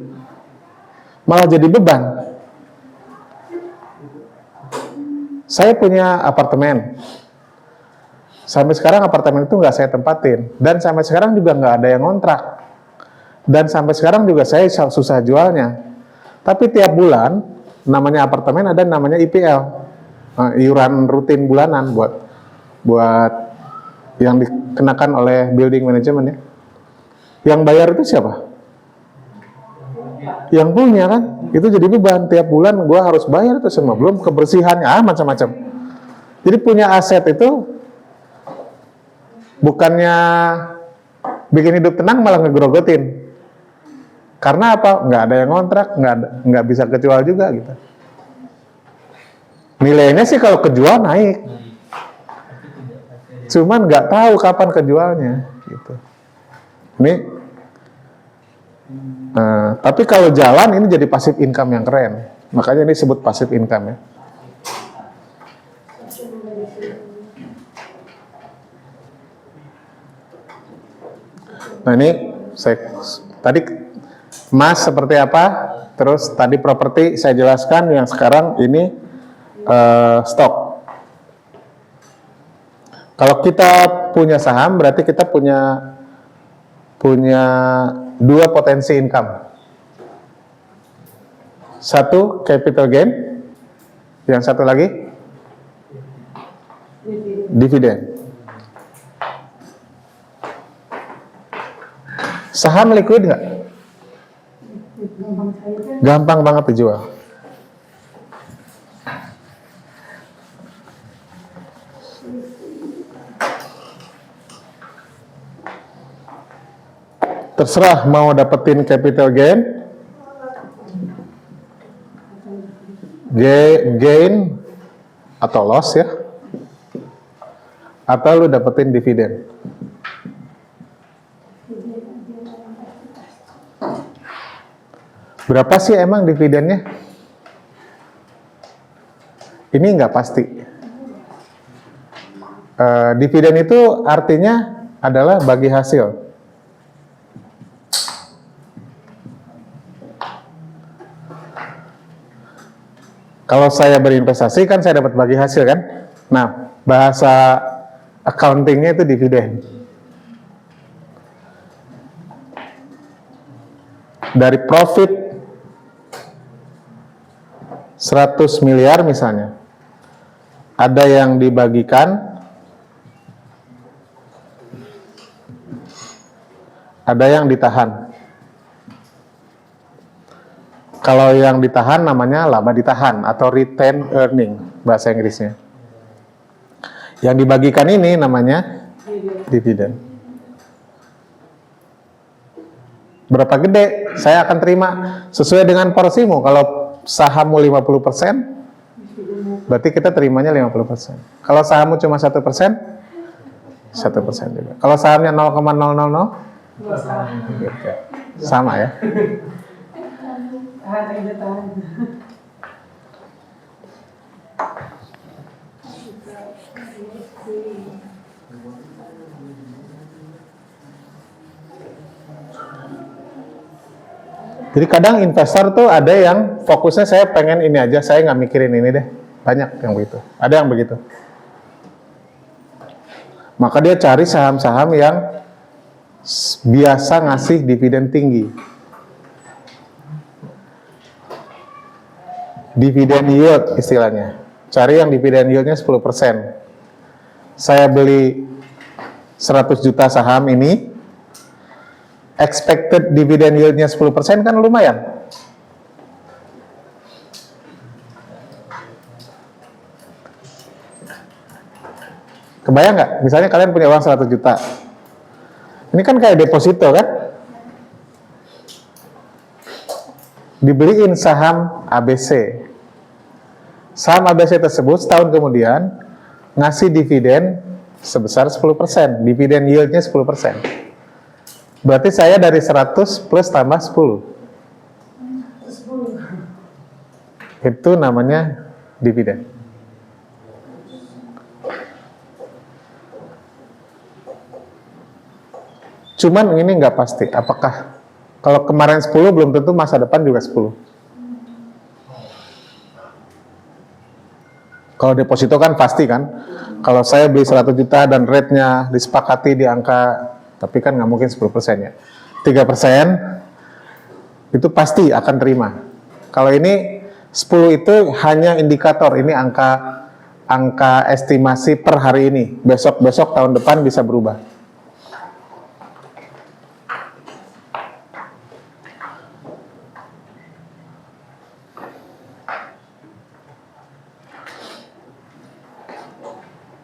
malah jadi beban. Saya punya apartemen. Sampai sekarang apartemen itu nggak saya tempatin. Dan sampai sekarang juga nggak ada yang ngontrak. Dan sampai sekarang juga saya susah jualnya. Tapi tiap bulan, namanya apartemen ada namanya IPL. Iuran rutin bulanan buat yang dikenakan oleh building management ya. Yang bayar itu siapa? Yang punya kan? Itu jadi beban. Tiap bulan gue harus bayar itu semua. Belum kebersihannya, macam-macam. Jadi punya aset itu bukannya bikin hidup tenang malah ngegrogotin. Karena apa? Nggak ada yang ngontrak, nggak bisa kejual juga gitu. Nilainya sih kalau kejual naik, cuman nggak tahu kapan kejualnya gitu. Ini, tapi kalau jalan ini jadi passive income yang keren. Makanya ini disebut passive income ya. Nah ini tadi emas seperti apa, terus tadi properti saya jelaskan, yang sekarang ini stok. Kalau kita punya saham berarti kita punya dua potensi income. Satu capital gain, yang satu lagi dividen. Saham liquid nggak? Gampang banget dijual. Terserah mau dapetin capital gain atau loss ya, atau lu dapetin dividen. Berapa sih emang dividennya? Ini nggak pasti. Dividen itu artinya adalah bagi hasil. Kalau saya berinvestasi kan saya dapat bagi hasil kan. Nah, bahasa accountingnya itu dividen. Dari profit 100 miliar misalnya, ada yang dibagikan, ada yang ditahan. Kalau yang ditahan namanya laba ditahan atau retain earning bahasa Inggrisnya. Yang dibagikan ini namanya dividen. Berapa gede saya akan terima sesuai dengan porsimu. Kalau sahammu 50%, berarti kita terimanya 50%. Kalau sahammu cuma 1%, 1% juga. Kalau sahamnya 0,000, sama ya. Tahan aja, tahan. Jadi kadang investor tuh ada yang fokusnya saya pengen ini aja, saya nggak mikirin ini deh. Banyak yang begitu. Ada yang begitu. Maka dia cari saham-saham yang biasa ngasih dividen tinggi. Dividen yield istilahnya. Cari yang dividen yieldnya 10%. Saya beli 100 juta saham ini, expected dividen yieldnya 10% kan lumayan. Kebayang nggak? Misalnya kalian punya uang 100 juta. Ini kan kayak deposito kan? Dibeliin saham ABC. Saham ABC tersebut setahun kemudian ngasih dividen sebesar 10%. Dividen yieldnya 10%. Berarti saya dari 100 plus tambah 10. Itu namanya dividen. Cuman ini nggak pasti. Apakah kalau kemarin 10 belum tentu masa depan juga 10. Kalau deposito kan pasti kan. Kalau saya beli 100 juta dan rate-nya disepakati di angka, tapi kan nggak mungkin 10% ya. 3% itu pasti akan terima. Kalau ini 10 itu hanya indikator, ini angka estimasi per hari ini. Besok tahun depan bisa berubah.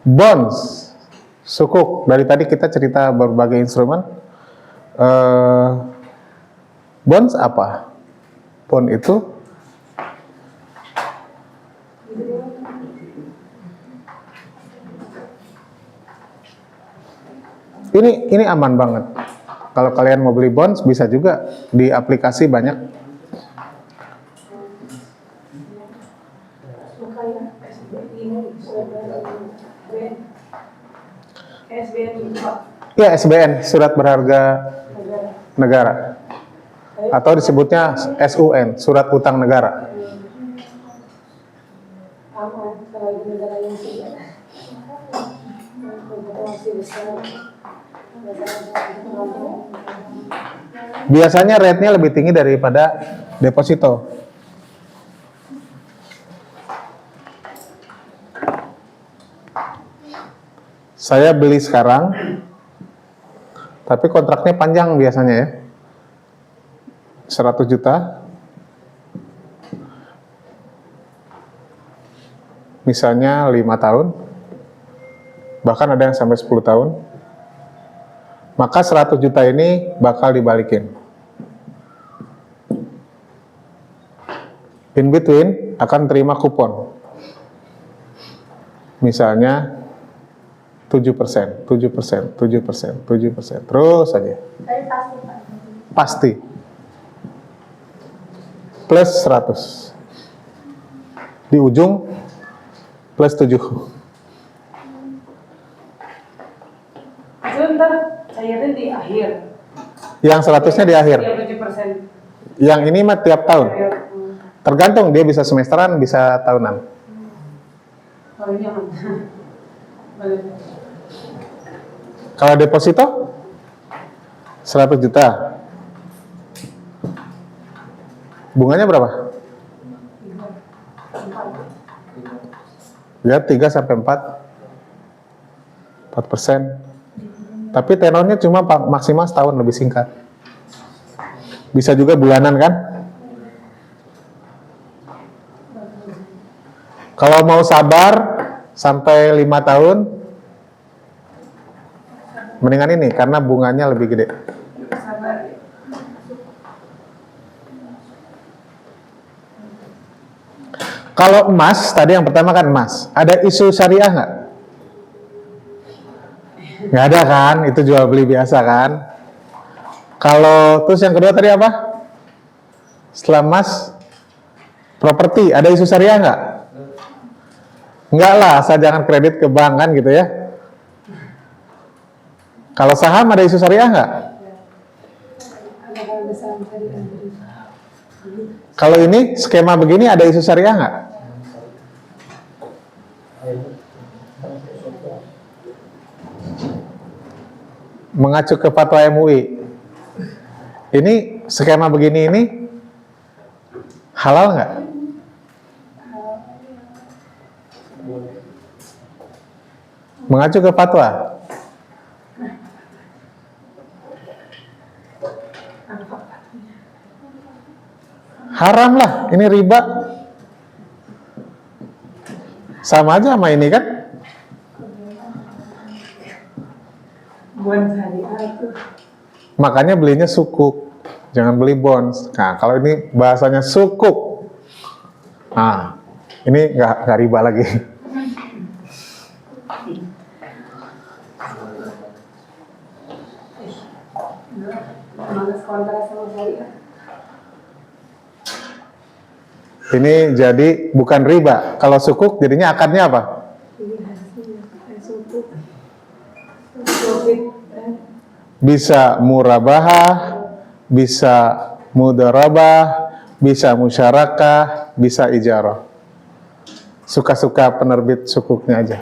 Bonds, sukuk. Dari tadi kita cerita berbagai instrumen. Bonds apa? Bond itu ini aman banget. Kalau kalian mau beli bonds bisa juga di aplikasi banyak. Ya, SBN, surat berharga negara. Atau disebutnya SUN, surat utang negara. Biasanya rate-nya lebih tinggi daripada deposito. Saya beli sekarang, tapi kontraknya panjang biasanya ya. 100 juta. Misalnya 5 tahun. Bahkan ada yang sampai 10 tahun. Maka 100 juta ini bakal dibalikin. In between akan terima kupon. Misalnya 7%, 7%, 7%, 7%. Terus saja. Tapi pasti Pak. Pasti. Plus 100. Di ujung plus 7. Sebentar, cairnya di akhir. Yang 100-nya di akhir. Yang 7%. Yang ini mah tiap tahun. Tergantung, dia bisa semesteran, bisa tahunan. Kalau ini aman. Boleh. Kalau deposito 100 juta. Bunganya berapa? Ya 3 sampai 4%. Tapi tenornya cuma maksimal setahun, lebih singkat. Bisa juga bulanan kan? Kalau mau sabar sampai 5 tahun, mendingan ini karena bunganya lebih gede. Sabar. Kalau emas, tadi yang pertama kan emas. Ada isu syariah nggak? Nggak ada kan? Itu jual beli biasa kan? Kalau terus yang kedua tadi apa? Setelah emas, properti. Ada isu syariah nggak? Nggak lah, asal jangan kredit ke bank kan gitu ya. Kalau saham ada isu syariah nggak? Kalau ini skema begini ada isu syariah nggak? Mengacu ke fatwa MUI. Ini skema begini ini halal nggak? Mengacu ke fatwa. Haram lah, ini riba. Sama aja sama ini kan? Buat syariah itu. Makanya belinya sukuk, jangan beli bonds. Nah, kalau ini bahasanya sukuk, nah ini nggak riba lagi. Malas kontrak sama syariah. Ini jadi bukan riba. Kalau sukuk jadinya akadnya apa? Bisa murabahah, bisa mudarabah, bisa musyarakah, bisa ijarah. Suka-suka penerbit sukuknya aja.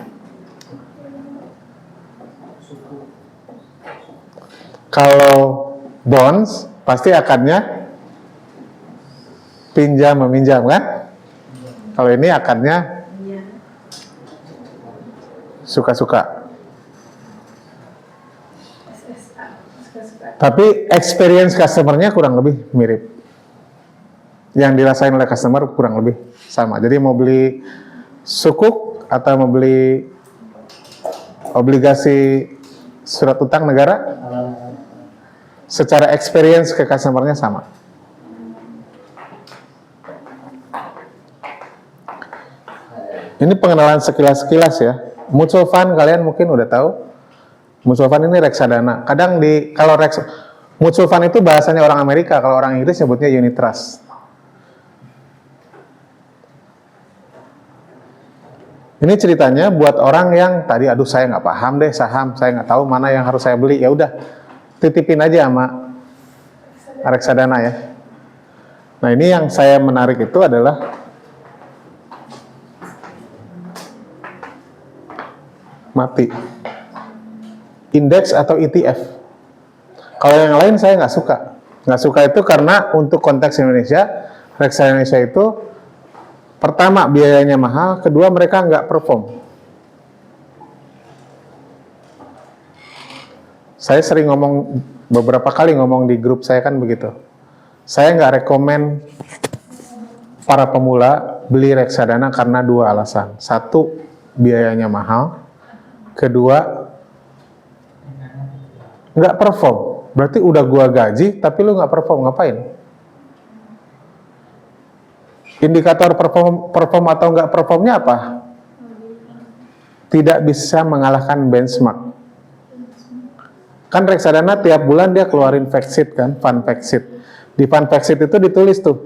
Kalau bonds pasti akadnya pinjam meminjam kan? Kalau ini akadnya suka-suka. Tapi experience customer-nya kurang lebih mirip. Yang dirasain oleh customer kurang lebih sama. Jadi mau beli sukuk atau mau beli obligasi surat utang negara, secara experience ke customer-nya sama. Ini pengenalan sekilas-sekilas ya. Mutual fund kalian mungkin udah tahu. Mutual fund ini reksadana. Kadang kalau mutual fund itu bahasanya orang Amerika, kalau orang Inggris nyebutnya unit trust. Ini ceritanya buat orang yang tadi aduh saya nggak paham deh saham, saya nggak tahu mana yang harus saya beli. Ya udah titipin aja sama reksadana ya. Nah ini yang saya menarik itu adalah mati. Indeks atau ETF. Kalau yang lain saya nggak suka. Nggak suka itu karena untuk konteks Indonesia, reksadana Indonesia itu pertama biayanya mahal, kedua mereka nggak perform. Saya sering ngomong, beberapa kali ngomong di grup saya kan begitu. Saya nggak rekomen para pemula beli reksadana karena 2 alasan. 1, biayanya mahal. Kedua, nggak perform. Berarti udah gua gaji, tapi lu nggak perform, ngapain? Indikator perform atau nggak performnya apa? Tidak bisa mengalahkan benchmark. Kan reksadana tiap bulan dia keluarin fact sheet kan, fund fact sheet. Di fund fact sheet itu ditulis tuh,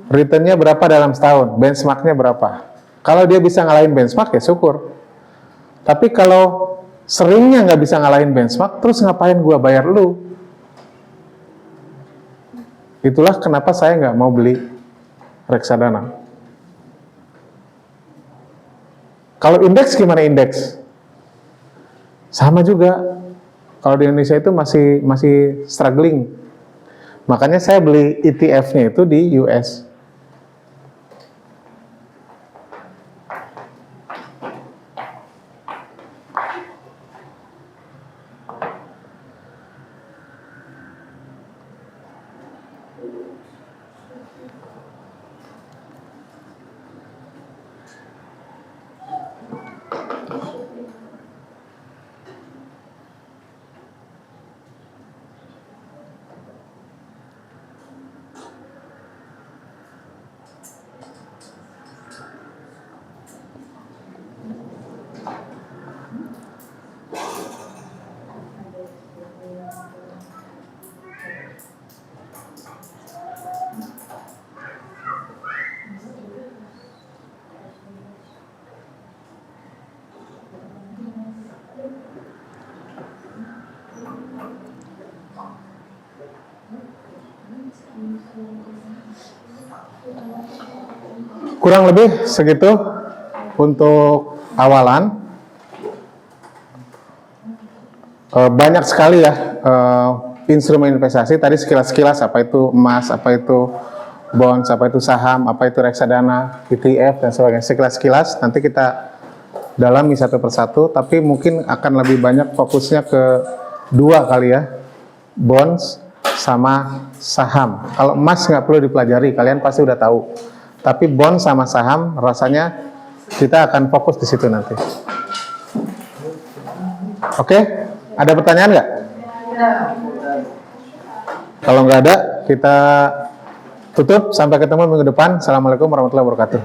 returnnya berapa dalam setahun, benchmarknya berapa. Kalau dia bisa ngalahin benchmark ya syukur. Tapi kalau seringnya nggak bisa ngalahin benchmark, terus ngapain gua bayar lu? Itulah kenapa saya nggak mau beli reksadana. Kalau indeks gimana indeks? Sama juga. Kalau di Indonesia itu masih struggling. Makanya saya beli ETF-nya itu di US. Kurang lebih segitu untuk awalan. Banyak sekali ya instrumen investasi. Tadi sekilas-sekilas apa itu emas, apa itu bonds, apa itu saham, apa itu reksadana, ETF dan sebagainya. Sekilas-sekilas nanti kita dalami satu persatu. Tapi mungkin akan lebih banyak fokusnya ke 2 kali ya, bonds sama saham. Kalau emas nggak perlu dipelajari, kalian pasti udah tahu. Tapi bond sama saham rasanya kita akan fokus di situ nanti. Oke, ada pertanyaan nggak? Kalau nggak ada, kita tutup. Sampai ketemu minggu depan. Assalamualaikum warahmatullahi wabarakatuh.